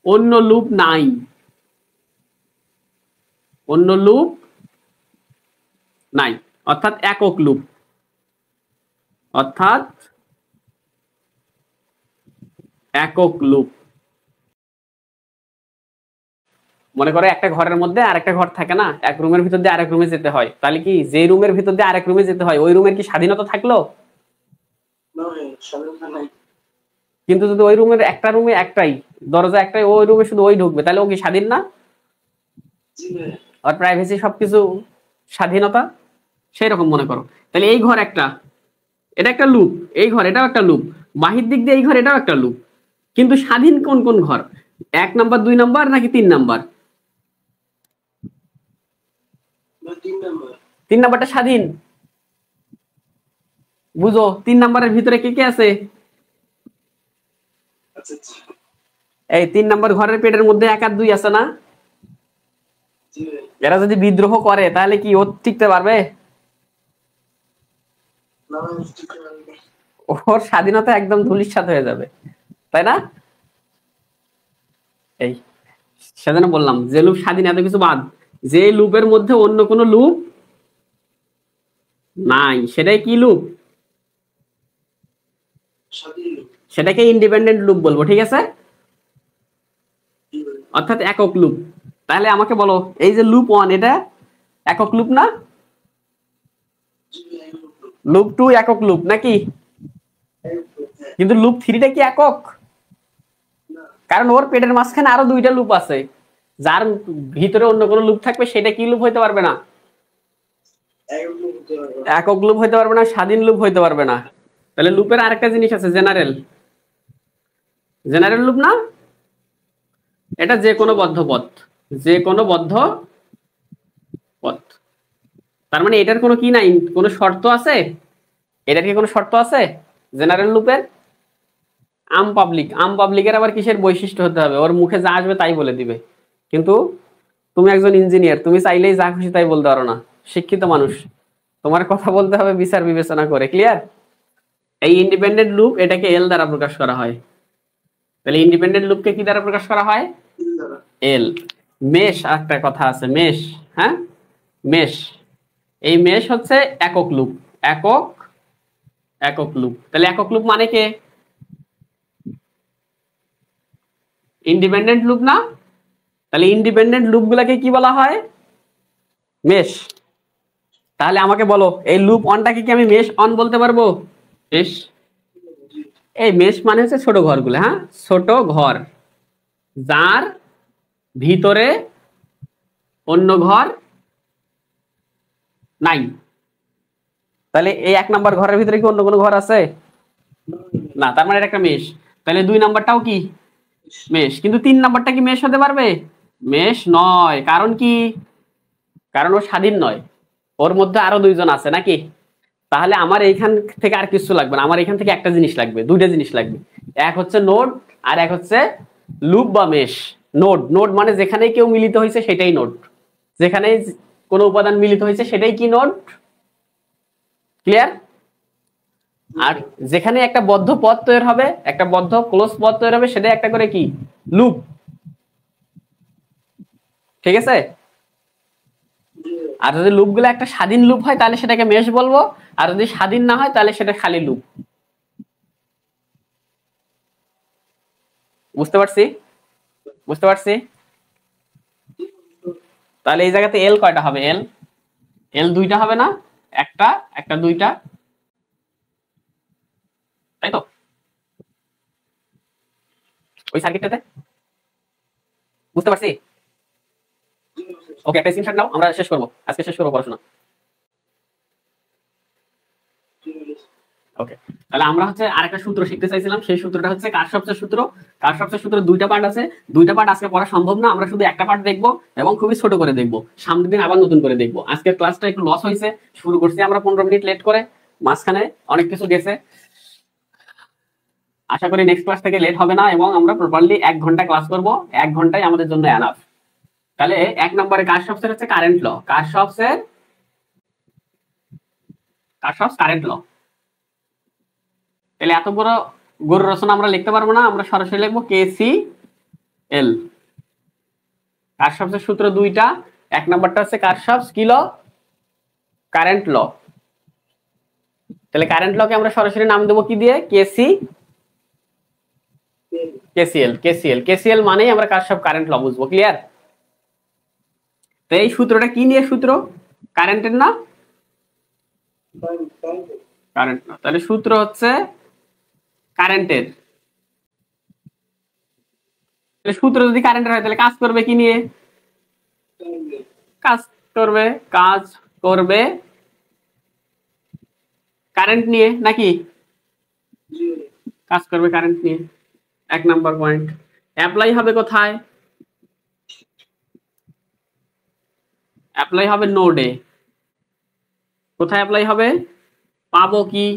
অন্য লুপ নাই, অন্য লুপ নাই, অর্থাৎ একক লুপ, অর্থাৎ একক লুপ। মনে করো একটা ঘরের মধ্যে আরেকটা ঘর থাকে না, এক রুমের ভিতর দিয়ে আরেক রুমে যেতে হয়, তাহলে কি যে রুমের ভিতর দিয়ে আরেক রুমে যেতে হয় ওই রুমের কি স্বাধীনতা থাকলো? না ভাই, স্বাধীনতা নাই। কিন্তু যদি ওই রুমের একটা রুমে একটাই দরজা, একটাই, ওই রুমে শুধু ওই ঢুকবে, তাহলে ও কি স্বাধীন না? জি ভাই। আর প্রাইভেসি সবকিছু স্বাধীনতা, সেই রকম মনে করো। তাহলে এই ঘর একটা, এটা একটা লুপ, এই ঘর এটাও একটা লুপ, বাহির দিক দিয়ে এই ঘর এটাও একটা লুপ, কিন্তু স্বাধীন কোন কোন ঘর? 1 নাম্বার, 2 নাম্বার নাকি 3 নাম্বার? না, 3 নাম্বার। 3 নাম্বারটা স্বাধীন। বুঝো 3 নাম্বারের ভিতরে কে কে আছে? আচ্ছা আচ্ছা। এই 3 নাম্বার ঘরের পেটের মধ্যে 1 আর 2 আছে না? জি ভাই। এরা যদি বিদ্রোহ করে তাহলে কি ও টিকতে পারবে? না ভাই, বুঝতে পারি না। ওর স্বাধীনতা একদম ধূলিসাৎ হয়ে যাবে, তাই না? এই সেজন্য বললাম যে লুপ স্বাধীন, এত কিছু বাদ, যে লুপের মধ্যে অন্য কোনো লুপ নাই সেটাই কি লুপ? স্বাধীন লোক। সেটাকে ইন্ডিপেন্ডেন্ট লুপ বলবো, ঠিক আছে? জি ভাই। অর্থাৎ একক লুপ। তাহলে আমাকে বলো এই যে লুপ 1 এটা একক লুপ না? জি ভাই, এক লোক। লুপ 2 একক লুপ নাকি? এক লোক, হ্যাঁ। কিন্তু লুপ 3টা কি একক? না, কারণ ওর পেটের মাঝখানে আরো 2টা লুপ আছে, যার ভিতরে অন্য কোনো লুপ থাকবে সেটা কি লুপ হইতে পারবে না? এক লোক হতে পারবে না। একক লুপ হইতে পারবে না, স্বাধীন লুপ হইতে পারবে না। তাহলে লুপের আরেকটা জিনিস আছে, জেনারেল। জেনারেল লুপ না, এটা যে কোনো বদ্ধ পথ, যে কোনো বদ্ধ পথ। তার মানে এটার কোনো কি নাই, কোনো শর্ত আছে? এটার কি কোনো শর্ত আছে জেনারেল লুপের? আম পাবলিকের আবার কিসের বৈশিষ্ট্য হতে হবে? ওর মুখে যা আসবে তাই বলে দিবে। কিন্তু তুমি একজন ইঞ্জিনিয়ার, তুমি চাইলেই যা খুশি তাই বলতে পারো না, শিক্ষিত মানুষ, তোমার কথা বলতে হবে বিচার বিবেচনা করে। ক্লিয়ার? এই ইন্ডিপেন্ডেন্ট লুপ এটাকে এল দ্বারা প্রকাশ করা হয়। তাহলে ইন্ডিপেন্ডেন্ট লুপকে কি দ্বারা প্রকাশ করা হয়? এল। মেশ, একটা কথা আছে মেশ, হ্যাঁ মেশ, এই মেশ হচ্ছে একক লুপ, একক লুপ। তাহলে একক লুপ মানে কে? ইন্ডিপেন্ডেন্ট লুপ না? তাহলে ইন্ডিপেন্ডেন্ট লুপ গুলাকে কি বলা হয়? মেশ। তাহলে আমাকে বলো এই লুপ অনটাকে কি আমি মেশ অন বলতে পারবো? মেশ, এই মেশ মানে হচ্ছে ছোট ঘরগুলো, হ্যাঁ ছোট ঘর যার ভিতরে অন্য ঘর নাই। তাহলে এই 1 নাম্বার ঘরের ভিতরে কি অন্য কোনো ঘর আছে? না, তার মানে এটা একটা মেশ। তাহলে 2 নাম্বারটাও কি মেশ, কিন্তু 3 নাম্বারটা কি মেশ হতে পারবে? মেশ নয়। কারণ কি? কারণ ও স্বাধীন নয়, ওর মধ্যে আরো 2 জন আছে নাকি? তাহলে আমার এইখান থেকে আর কিছু লাগবে না, আমার এখান থেকে একটা জিনিস লাগবে, 2টা জিনিস লাগবে। এক হচ্ছে নোড আর এক হচ্ছে লুপ বা মেশ। নোড, নোড মানে যেখানে কেউ মিলিত হয়েছে সেটাই নোড, যেখানে কোনো উপাদান মিলিত হয়েছে সেটাই কি নোড। ক্লিয়ার? আর যেখানে একটা বদ্ধ পথ তৈরি হবে, একটা বদ্ধ ক্লোজ পথ তৈরি হবে, সেটাই একটা করে কি লুপ। ঠিক আছে? আর যদি লুপগুলো একটা স্বাধীন লুপ হয় তাহলে সেটাকে মেশ বলবো, আর যদি স্বাধীন না হয় তাহলে সেটা খালি লুপ। বুঝতে পারছি? বুঝতে পারছি। তাহলে এই জায়গাতে এল কয়টা হবে? এল, এল 2টা হবে না? একটা, একটা 2টা, তাই তো ওই সার্কিটটাতে। বুঝতে পারছি? ওকে, একটা স্ক্রিনশট নাও, আমরা শেষ করবো, আজকে শেষ করবো পড়াশোনা। ওকে, তাহলে আমরা হচ্ছে আরেকটা সূত্র শিখতে চাইছিলাম, সেই সূত্রটা হচ্ছে কারশফের সূত্র। কারশফের সূত্র 2টা পার্ট আছে, 2টা পার্ট আজকে পড়া সম্ভব না, আমরা শুধু একটা পার্ট দেখবো এবং খুবই ছোট করে দেখবো, সামনের দিন আবার নতুন করে দেখবো। আজকের ক্লাসটা একটু লস হয়েছে, শুরু করছি আমরা 15 মিনিট লেট করে, মাঝখানে অনেক কিছু গেছে। আশা করি নেক্সট ক্লাস থেকে লেট হবে না এবং আমরা প্রপারলি 1 ঘন্টা ক্লাস করবো, 1 ঘন্টাই আমাদের জন্য এনাফ। তাহলে 1 নম্বরে কারশফের হচ্ছে কারেন্ট ল, কারশফস কারেন্ট ল। তাহলে এত বড় গরু রচনা আমরা লিখতে পারবো না, আমরা সরাসরি লিখবো KCL। কারশফের সূত্র 2টা, 1 নাম্বারটা হচ্ছে কারশফস কি ল? Current law. তাহলে কারেন্ট লকে আমরা সরাসরি নাম দেবো কি দিয়ে? KCL মানেই আমরা কারশফ কারেন্ট ল বুঝবো। ক্লিয়ার? তো এই সূত্রটা কি নিয়ে সূত্র? কারেন্টের না? কারেন্ট না। তাহলে সূত্র হচ্ছে কারেন্টের। তাহলে সূত্র যদি কারেন্টের হয় তাহলে কাজ করবে কি নিয়ে? কাজ করবে কারেন্ট নিয়ে নাকি? কাজ করবে কারেন্ট নিয়ে। 1 নাম্বার পয়েন্ট। অ্যাপ্লাই হবে কোথায়? অ্যাপ্লাই হবে নোডে। কোথায় অ্যাপ্লাই হবে? পাবো কি?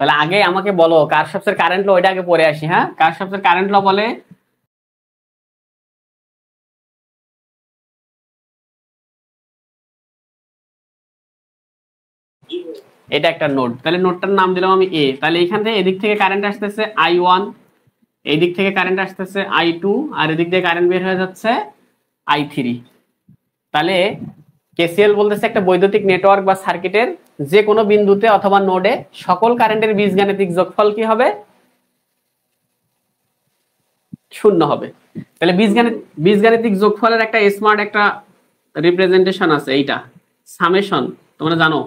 তাহলে আগে আমাকে বলো কারশফের কারেন্ট ল, ওইটা আগে পড়ে আসি। হ্যাঁ, কারশফের কারেন্ট ল বলে এটা একটা নোড, তাহলে নোডটার নাম দিলাম আমি এ। তাহলে এখান থেকে এদিক থেকে কারেন্ট আসতেছে I1, এই দিক থেকে কারেন্ট আসতেছে I2, আর এদিক দিয়ে কারেন্ট বের হয়ে যাচ্ছে I3। তাহলে KCL বলতেছে একটা বৈদ্যুতিক নেটওয়ার্ক বা সার্কিটের যে কোনো বিন্দুতে অথবা নোডে সকল কারেন্টের বীজগাণিতিক যোগফল কি হবে? 0 হবে। তাহলে বীজগাণিতিক যোগফলের একটা স্মার্ট একটা রিপ্রেজেন্টেশন আছে, এইটা সামেশন। তোমরা জানো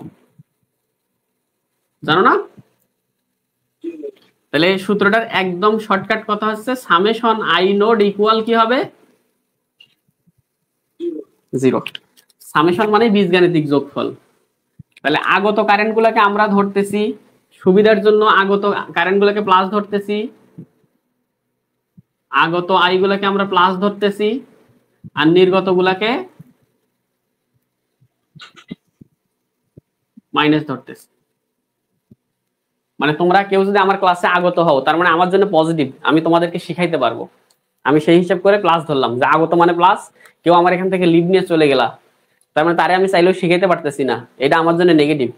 না? তাহলে সূত্রটার একদম শর্টকাট কথা হচ্ছে সামেশন আই নোড ইকুয়াল কি হবে? 0। সামেশন মানে বীজগাণিতিক যোগফল। তাহলে আগত কারেন্ট গুলাকে আমরা ধরতেছি, সুবিধার জন্য আগত কারেন্ট গুলাকে প্লাস ধরতেছি, আগত আই গুলাকে আমরা প্লাস ধরতেছি, আর নির্গত গুলাকে মাইনাস ধরতেছি। মানে তোমরা কেউ যদি আমার ক্লাসে আগত হও তার মানে আমার জন্য পজিটিভ, আমি তোমাদেরকে শিখাইতে পারবো। আমি সেই হিসাব করে প্লাস ধরলাম, যে আগত মানে প্লাস। কেউ আমার এখান থেকে লিভ নিয়ে চলে গেলা, তার মানে তারে আমি চাইলেও শিখাইতে পারতেছি না, এটা আমার জন্য নেগেটিভ।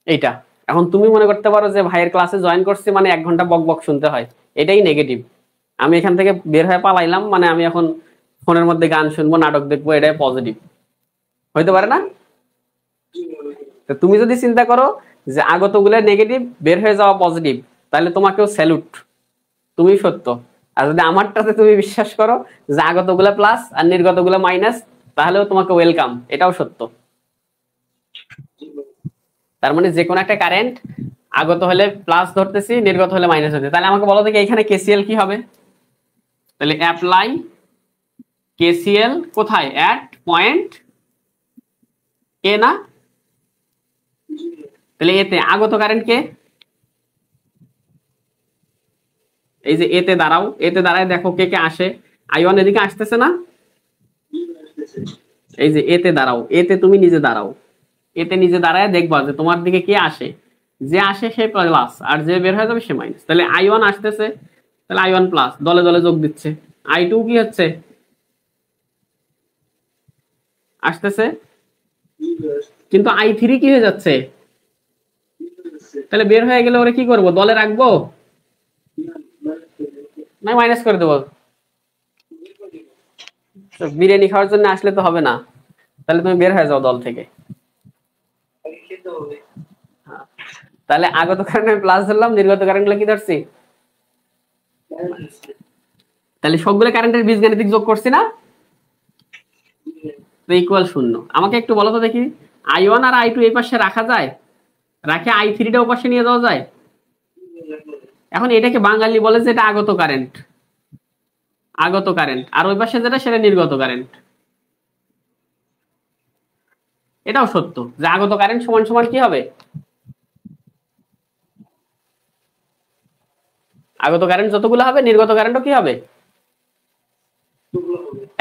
এইটা এখন তুমি মনে করতে পারো যে ভাইয়ের ক্লাসে জয়েন করছি মানে 1 ঘন্টা বক বক শুনতে হয়, এটাই নেগেটিভ। আমি এখান থেকে বের হয়ে পালাইলাম মানে আমি এখন ফোনের মধ্যে গান শুনবো, নাটক দেখবো, এটাই পজিটিভ হইতে পারে না? তো তুমি যদি চিন্তা করো যে আগতগুলো নেগেটিভ, বের হয়ে যাওয়া পজিটিভ, তাহলে তোমাকেও স্যালুট, তুমি সত্য। আর যদি আমারটাতে তুমি বিশ্বাস করো যে আগতগুলো প্লাস আর নির্গতগুলো মাইনাস, তাহলেও তোমাকে ওয়েলকাম, এটাও সত্য। তার মানে যে কোনো একটা কারেন্ট আগত হলে প্লাস ধরতেছি, নির্গত হলে মাইনাস হচ্ছে। তাহলে আমাকে বলো দেখি এখানে কেসিএল কি হবে? তাহলে অ্যাপ্লাই কেসিএল কোথায়? অ্যাট পয়েন্ট এ না? তাহলে এতে আগত কারেন্ট কে? এই যে এতে দাঁড়াও, এতে দাঁড়ায় দেখো কে কে আসে। I1 এদিকে আসতেছে না? এই যে এতে দাঁড়াও, এতে তুমি নিজে দাঁড়াও, এতে নিজে দাঁড়ায় দেখবা যে তোমার দিকে কে আসে, যে আসে সে প্লাস আর যে বের হয়ে যাবে সে মাইনাস। তাহলে I1 আসতেছে, তাহলে I1 প্লাস, দলে দলে যোগ দিচ্ছে। I2 কি হচ্ছে? আসতেছে, কিন্তু I3 কি হয়ে যাচ্ছে? তাহলে বের হয়ে গেলে ওরে কি করবো? দলে রাখবো না মাইনাস করে দেবো? বিরিয়ানি খাওয়ার জন্য আসলে তো হবে না, তাহলে তুমি বের হয়ে যাও দল থেকে। তাহলে আগত কারেন্ট আমি প্লাস ধরলাম, নির্গত কারেন্ট গুলো কি ধরছি? তাহলে সবগুলো কারেন্টের বীজগাণিতিক যোগ করছি না? তো ইকুয়াল 0। আমাকে একটু বলো তো দেখি, I1 আর I2 এই পাশে রাখা যায়? রাখে I3 টা ও পাশে নিয়ে যাওয়া যায়? এখন এটাকে বাঙালি বলে যে এটা আগত কারেন্ট, আগত কারেন্ট, আর ওই পাশে যেটা সেটা নির্গত কারেন্ট। এটাও সত্য যে আগত কারেন্ট সমান সমান কি হবে? আগত কারেন্ট যতগুলো হবে নির্গত কারেন্টও কি হবে?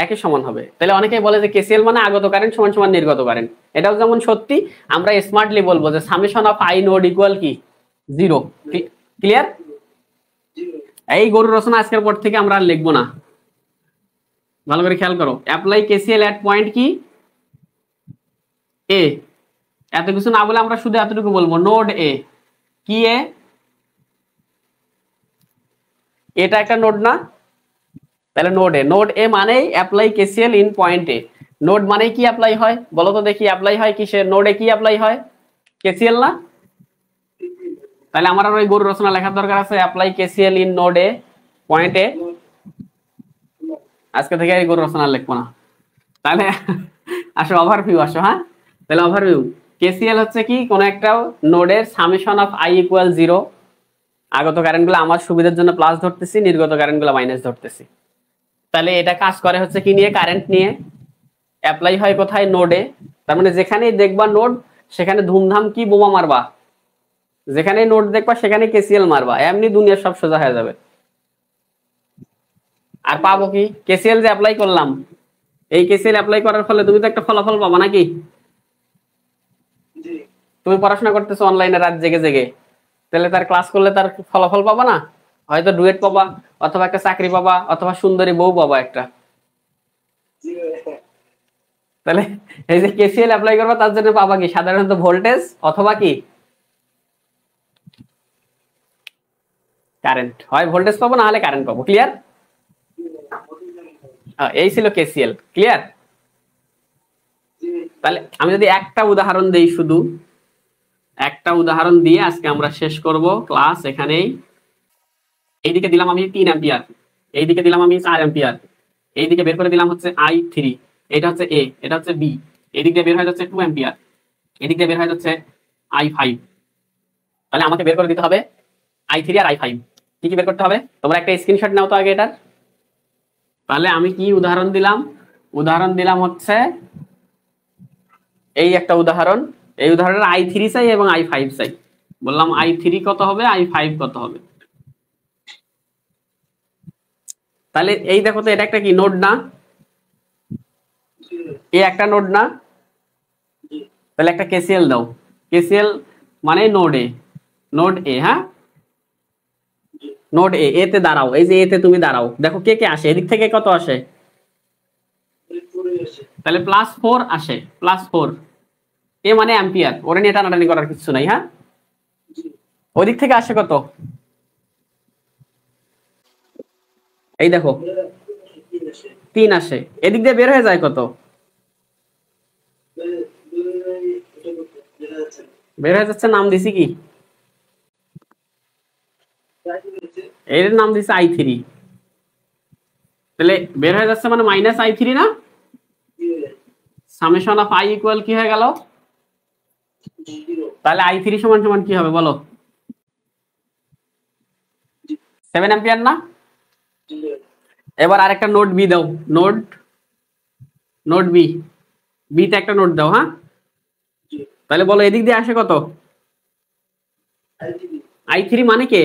একই সমান হবে। তাহলে অনেকেই বলে যে কেসিএল মানে আগত কারেন্ট সমান সমান নির্গত কারেন্ট, এটাও যেমন সত্যি, আমরা স্মার্টলি বলবো যে summation of I node equal কি? 0। ক্লিয়ার? এই গরু রচনা আজকের পর থেকে আমরা আর লিখবো না, ভালো করে খেয়াল করো। অ্যাপ্লাই কেসিএল এট পয়েন্ট কি? এ। এত কিছু না বলে আমরা শুধু এতটুকু বলবো, নোড এ। কি এ? এটা একটা নোড না? তাহলে নোড এ, নোড এ মানেই apply KCL in point A. Node মানেই কি অ্যাপ্লাই হয় বলো তো দেখি? অ্যাপ্লাই হয় কিসে? নোডে কি অ্যাপ্লাই হয়? কেসিএল না? তাহলে আমার আর ওই গরু রচনা লেখার দরকার আছে? Apply KCL in node A point A. আজকে থেকে এই গরু রচনা লিখবো না। তাহলে আসো ওভারভিউ আসো। হ্যাঁ, তাহলে ওভারভিউ কেসিএল হচ্ছে কি? কোন একটা নোডের সামেশন অফ I ইকুয়াল 0। আগত কারেন্ট গুলো আমার সুবিধার জন্য প্লাস ধরতেছি, নির্গত কারেন্ট গুলো মাইনাস ধরতেছি। তাহলে এটা কাজ করে হচ্ছে কি নিয়ে? কারেন্ট নিয়ে। অ্যাপ্লাই হয় কোথায়? নোডে। তার মানে যেখানেই দেখবা নোড সেখানে ধুমধাম কি বোমা মারবা, যেখানে নোড দেখবা সেখানে কেসিএল মারবা, এমনি দুনিয়া সব সোজা হয়ে যাবে। আর পাবো কি? কেসিএল যে অ্যাপ্লাই করলাম, এই কেসিএল অ্যাপ্লাই করার ফলে তুমি তো একটা ফলাফল পাবা নাকি? তুমি পড়াশোনা করতেছো অনলাইনে রাত জেগে জেগে, তাহলে তার ক্লাস করলে তার ফলাফল পাবা না? হয়তো ডুয়েট পাবা, অথবা একটা চাকরি পাবা, অথবা সুন্দরী বউ পাবা একটা। তাহলে এই যে কেসিএল অ্যাপ্লাই করবা তার জন্য পাবা কি? সাধারণত ভোল্টেজ অথবা কি কারেন্ট। হয় ভোল্টেজ পাবো না হলে কারেন্ট পাবো। ক্লিয়ার? এই ছিল কেসিএল। ক্লিয়ার? তাহলে আমি যদি একটা উদাহরণ দেই, শুধু একটা উদাহরণ দিয়ে আজকে আমরা শেষ করব ক্লাস এখানেই। এইদিকে দিলাম আমি 3 অ্যাম্পিয়ার, এইদিকে দিলাম আমি 4 অ্যাম্পিয়ার, এইদিকে বের করে দিলাম হচ্ছে I3, এটা হচ্ছে এ, এটা হচ্ছে বি, এদিক দিয়ে বের হয়ে যাচ্ছে 2 অ্যাম্পিয়ার, এদিক দিয়ে বের হয়ে যাচ্ছে I5। তাহলে আমাকে বের করে দিতে হবে I3 আর I5। কি কি বের করতে হবে? তোমরা একটা স্ক্রিনশট নাও তো আগে এটার। তাহলে আমি কি উদাহরণ দিলাম? উদাহরণ দিলাম হচ্ছে এই একটা উদাহরণ। এই উদাহরণের I3 চাই এবং I5 চাই। বললাম I3 কত হবে, I5 কত হবে। তাহলে এই দেখো তো, এটা একটা কি নোড না? এই একটা নোড না? তাহলে একটা কেসিএল দাও। কেসিএল মানে নোড এ, নোড এ। হ্যাঁ, নোড এ, এতে দাঁড়াও। এই যে এতে তুমি দাঁড়াও, দেখো কে কে আসে, এদিক থেকে কত আসে? তাহলে +4 আসে, +4। এ মানে অ্যাম্পিয়ার, ওরে নিয়ে টানাটানি করার কিছু নাই। হ্যাঁ, ওদিক থেকে আসে কত? এই দেখো 3 আসে। এদিক দিয়ে বের হয়ে যায় কত? বের হয়ে যাচ্ছে, নাম দিছি কি? এর নাম দিছে i3। তাহলে বের হয়ে যাচ্ছে মানে -i3 না? সামেশন অফ i ইকুয়াল কি হয়ে গেল? তাহলে i3 সমান সমান কি হবে বলো? 7 অ্যাম্পিয়ার না? এবার আরেকটা নোড বি দাও, নোড বি, বিতে একটা নোড দাও। হ্যাঁ, তাহলে বলো এদিক দিয়ে আসে কত? i3 মানে কে?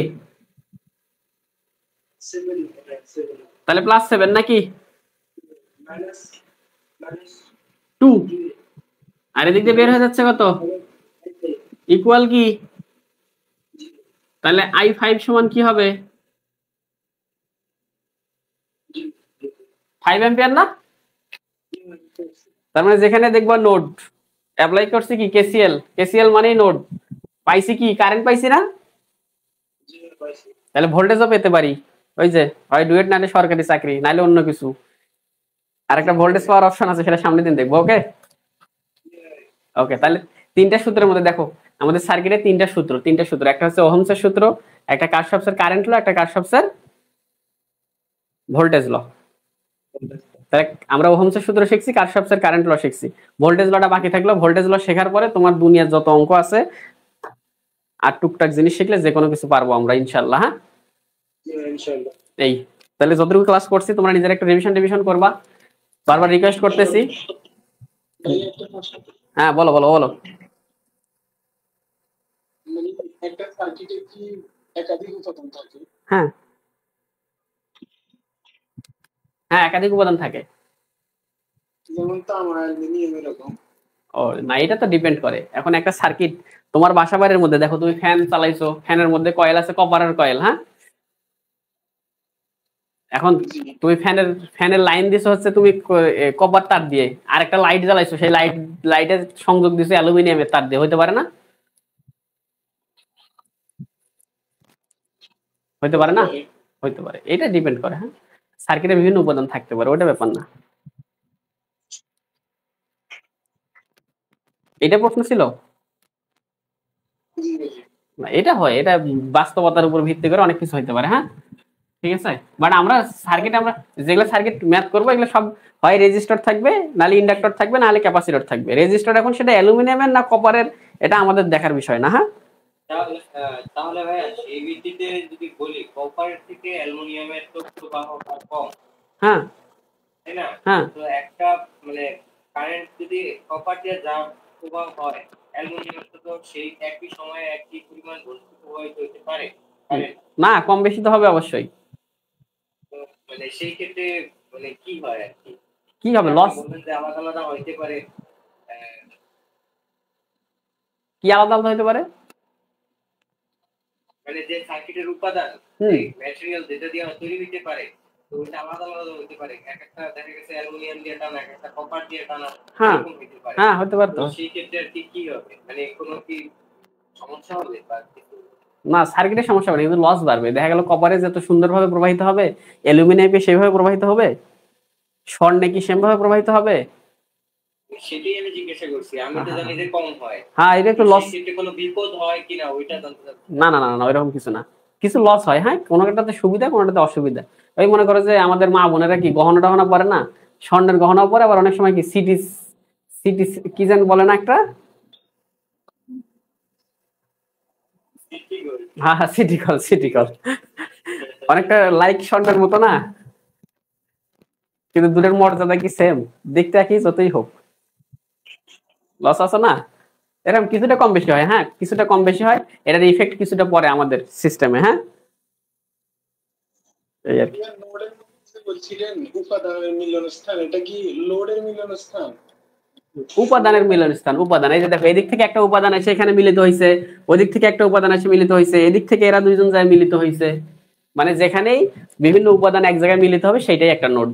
তাহলে +7 নাকি? 2। আর এদিক দিয়ে বের হয়ে যাচ্ছে কত? ইকুয়াল কি? তাহলে i5 সমান কি হবে? 5 অ্যাম্পিয়ার না? তার মানে যেখানে দেখবো নোড অ্যাপ্লাই করছি কি কেসিএল মানেই নোড, পাইছি কি কারেন্ট পাইছি না? তাহলে ভোল্টেজও পেতে পারি। ওই যে হয় ডুয়েট, নাহলে সরকারি চাকরি, নাহলে অন্য কিছু। আরেকটা ভোল্টেজ পাওয়ার অপশন আছে, সেটা সামনের দিন দেখবো। ওকে ওকে, তাহলে তিনটা সূত্রের মধ্যে দেখো আমাদের সার্কিটে তিনটা সূত্র, একটা হচ্ছে ওহমসের সূত্র, একটা কারশফের কারেন্ট ল, একটা কারশফের ভোল্টেজ ল। তাহলে আমরা ওহমসের সূত্র শিখছি, কারশফের কারেন্ট ল শিখছি, ভোল্টেজ লটা বাকি থাকলো। ভোল্টেজ ল শেখার পরে তোমার দুনিয়ার যত অঙ্ক আছে আর টুকটাক জিনিস শিখলে যে কোনো কিছু পারবো আমরা ইনশাল্লাহ। হ্যাঁ, এই তাহলে যতটুকু ক্লাস করছি তোমরা নিজের একটা রিভিশন করবা, বারবার রিকোয়েস্ট করতেছি। হ্যাঁ, বলো বলো বলো। একটা সার্কিটে কি একাধিক উপাদান থাকে? হ্যাঁ হ্যাঁ, একাধিক উপাদান থাকে। যেমন তো আমার অ্যালুমিনিয়াম এরকম। ও না, এটা তো ডিপেন্ড করে। এখন একটা সার্কিট তোমার বাসা বাড়ির মধ্যে দেখো, তুমি ফ্যান চালাইছো, ফ্যানের মধ্যে কয়েল আছে, কপারের কয়েল। হ্যাঁ, এখন তুমি ফ্যানের লাইন দিছো হচ্ছে তুমি কপার তার দিয়ে, আর একটা লাইট জ্বালাইছো, সেই লাইটের সংযোগ দিছো অ্যালুমিনিয়ামের তার দিয়ে, হইতে পারে না? হইতে পারে না? হইতে পারে, এটা ডিপেন্ড করে। হ্যাঁ, সার্কিটে বিভিন্ন উপাদান থাকতে পারে, ওটা ব্যাপার না। এটা প্রশ্ন ছিল না, এটা হয়, এটা বাস্তবতার উপর ভিত্তি করে অনেক কিছু হইতে পারে। হ্যাঁ, ঠিক আছে, বাট আমরা যেগুলো সার্কিট ম্যাথ করবো এগুলো সব হয় রেজিস্টর থাকবে, নাহলে ইন্ডাক্টর থাকবে, নাহলে ক্যাপাসিটর থাকবে। রেজিস্টর এখন সেটা অ্যালুমিনিয়ামের না কপারের, এটা আমাদের দেখার বিষয় না। হ্যাঁ, তাহলে ভাইয়া এই ভিত্তিতে যদি বলি কপার থেকে অ্যালুমিনিয়ামের তো প্রবাহ কম, হ্যাঁ তাই না? হ্যাঁ তো একটা মানে কারেন্ট যদি কপার দিয়ে যা প্রবাহ হয়, অ্যালুমিনিয়ামের তো সেই একই সময়ে একই পরিমাণ ভোল্টেজ প্রবাহিত হতে পারে। না, কম বেশি তো হবে অবশ্যই। তো মানে সেই ক্ষেত্রে মানে কি হয় আর কি? কি হবে? লস। বলবেন যে আলাদা আলাদা হইতে পারে। কি আলাদা আলাদা হইতে পারে? মানে যে সার্কিটের উপাদান, ম্যাটেরিয়াল যেটা দিয়ে তৈরি হইতে পারে, তো ওইটা আলাদা আলাদা হইতে পারে। একটা দেখা গেছে অ্যালুমিনিয়াম দিয়ে টানা, একটা কপার দিয়ে টানা, এরকম হইতে পারে। হ্যাঁ, হতে পারে। তো সেই ক্ষেত্রে আর কি হবে? মানে কোনো কি সমস্যা হবে বা কিছু? না, সার্কিটের সমস্যা হবে না, কিন্তু লস বাড়বে। দেখা গেল কপারে যত সুন্দরভাবে প্রবাহিত হবে, অ্যালুমিনিয়ামে সেভাবে প্রবাহিত হবে, স্বর্ণে কি সেমভাবে প্রবাহিত হবে? সেটাই আমি জিজ্ঞাসা করছি। আমি তো জানি যে কম হয়। হ্যাঁ, এটা একটু লস। সেক্ষেত্রে কোনো বিপদ হয় কিনা ওইটা জানতে চাচ্ছি। না না না না, এরকম কিছু না, কিছু লস হয়। হ্যাঁ, কোনোটাতে সুবিধা, কোনোটাতে অসুবিধা। ওই মনে করো যে আমাদের মা বোনেরা কি গহনা টহনা পরে না, স্বর্ণের গহনা পরে, আবার অনেক সময় কি সিটি সিটি কি যেন বলে না একটা, হ্যাঁ হ্যাঁ, সিটি কল অনেকটা লাইক স্বর্ণের মতো না, কিন্তু দুটোর মর্যাদা কি সেম? দেখতে একই যতই হোক, লস আছে না? এরকম কিছুটা কম বেশি হয়। হ্যাঁ, কিছুটা কম বেশি হয়, এটার ইফেক্ট কিছুটা পরে আমাদের সিস্টেমে। হ্যাঁ, এই আর কি। লোডের মধ্যে বলছিলেন উপাদানের মিলনস্থান, এটা কি লোডের মিলনস্থান? উপাদানের মিলনস্থান, উপাদান, এই যে দেখো এদিক থেকে একটা উপাদান আছে এখানে মিলিত হয়েছে, ওদিক থেকে একটা উপাদান আছে মিলিত হয়েছে, এদিক থেকে এরা দুইজন যায় মিলিত হয়েছে, মানে যেখানেই বিভিন্ন উপাদান এক জায়গায় মিলিত হবে সেটাই একটা নোড।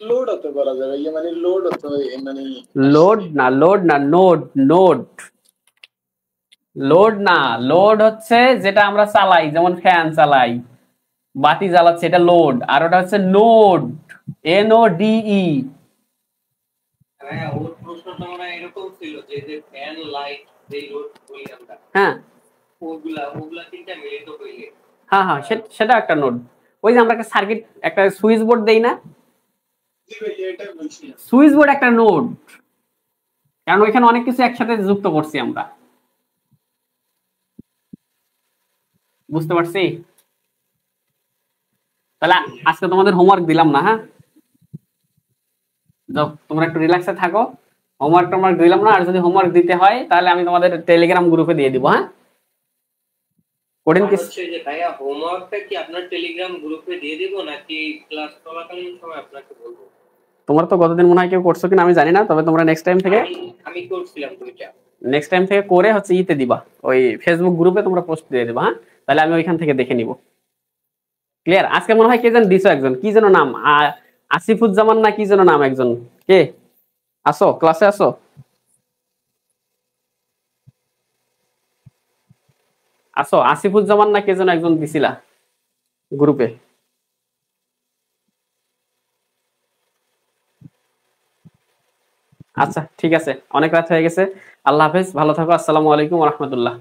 লোড হতে করা যাবে, ইয়ে মানে লোড হতে মানে লোড না, লোড না, নোড, নোড, লোড না। লোড হচ্ছে যেটা আমরা চালাই, যেমন ফ্যান চালাই, বাতি জ্বালাচ্ছে, এটা লোড। আর ওটা হচ্ছে নোড, NODE। হ্যাঁ, ওর প্রশ্নটা মনে হয় এরকম ছিল যে যে ফ্যান লাইট যে লোড বলি আমরা, হ্যাঁ ওগুলা তিনটা মিলিত হইলে। হ্যাঁ হ্যাঁ, সেটা একটা নোড। ওই যে আমরা একটা সার্কিট, একটা সুইচ বোর্ড দেই না, জি ভাই এটা বলছিলাম। সুইচ বোর্ড একটা নোড, কারণ ওইখানে অনেক কিছু একসাথে যুক্ত করছি আমরা। বুঝতে পারছি? তাহলে আজকে তোমাদের হোমওয়ার্ক দিলাম না, হ্যাঁ, যাও তোমরা একটু রিল্যাক্সে থাকো। হোমওয়ার্ক দিলাম না, আর যদি হোমওয়ার্ক দিতে হয় তাহলে আমি তোমাদের টেলিগ্রাম গ্রুপে দিয়ে দিব। হ্যাঁ, কঠিন আর কিছু। হচ্ছে যে ভাইয়া হোমওয়ার্কটা কি আপনার টেলিগ্রাম গ্রুপে দিয়ে দিব নাকি ক্লাস চলাকালীন সময় আপনাকে বলবো? তোমরা তো গতদিন মনে হয় কেউ করছো কিনা আমি জানি না, তবে তোমরা নেক্সট টাইম থেকে করছিলাম দুইটা। করে হচ্ছে ইতে দিবা, ওই ফেসবুক গ্রুপে তোমরা পোস্ট দিয়ে দিবা। হ্যাঁ, তাহলে আমি ওইখান থেকে দেখে নিব। ক্লিয়ার? আজকে মনে হয় কে যেন দিছো, একজন কি যেন নাম, আসিফুজ্জামান না কি যেন নাম, একজন কে আসো, ক্লাসে আসো? আসো, আসিফুজ্জামান না কে যেন একজন দিছিলা গ্রুপে। আচ্ছা ঠিক আছে, অনেক রাত হয়ে গেছে। আল্লাহ হাফেজ, ভালো থাকো। আসসালামু আলাইকুম ওয়া রাহমাতুল্লাহ।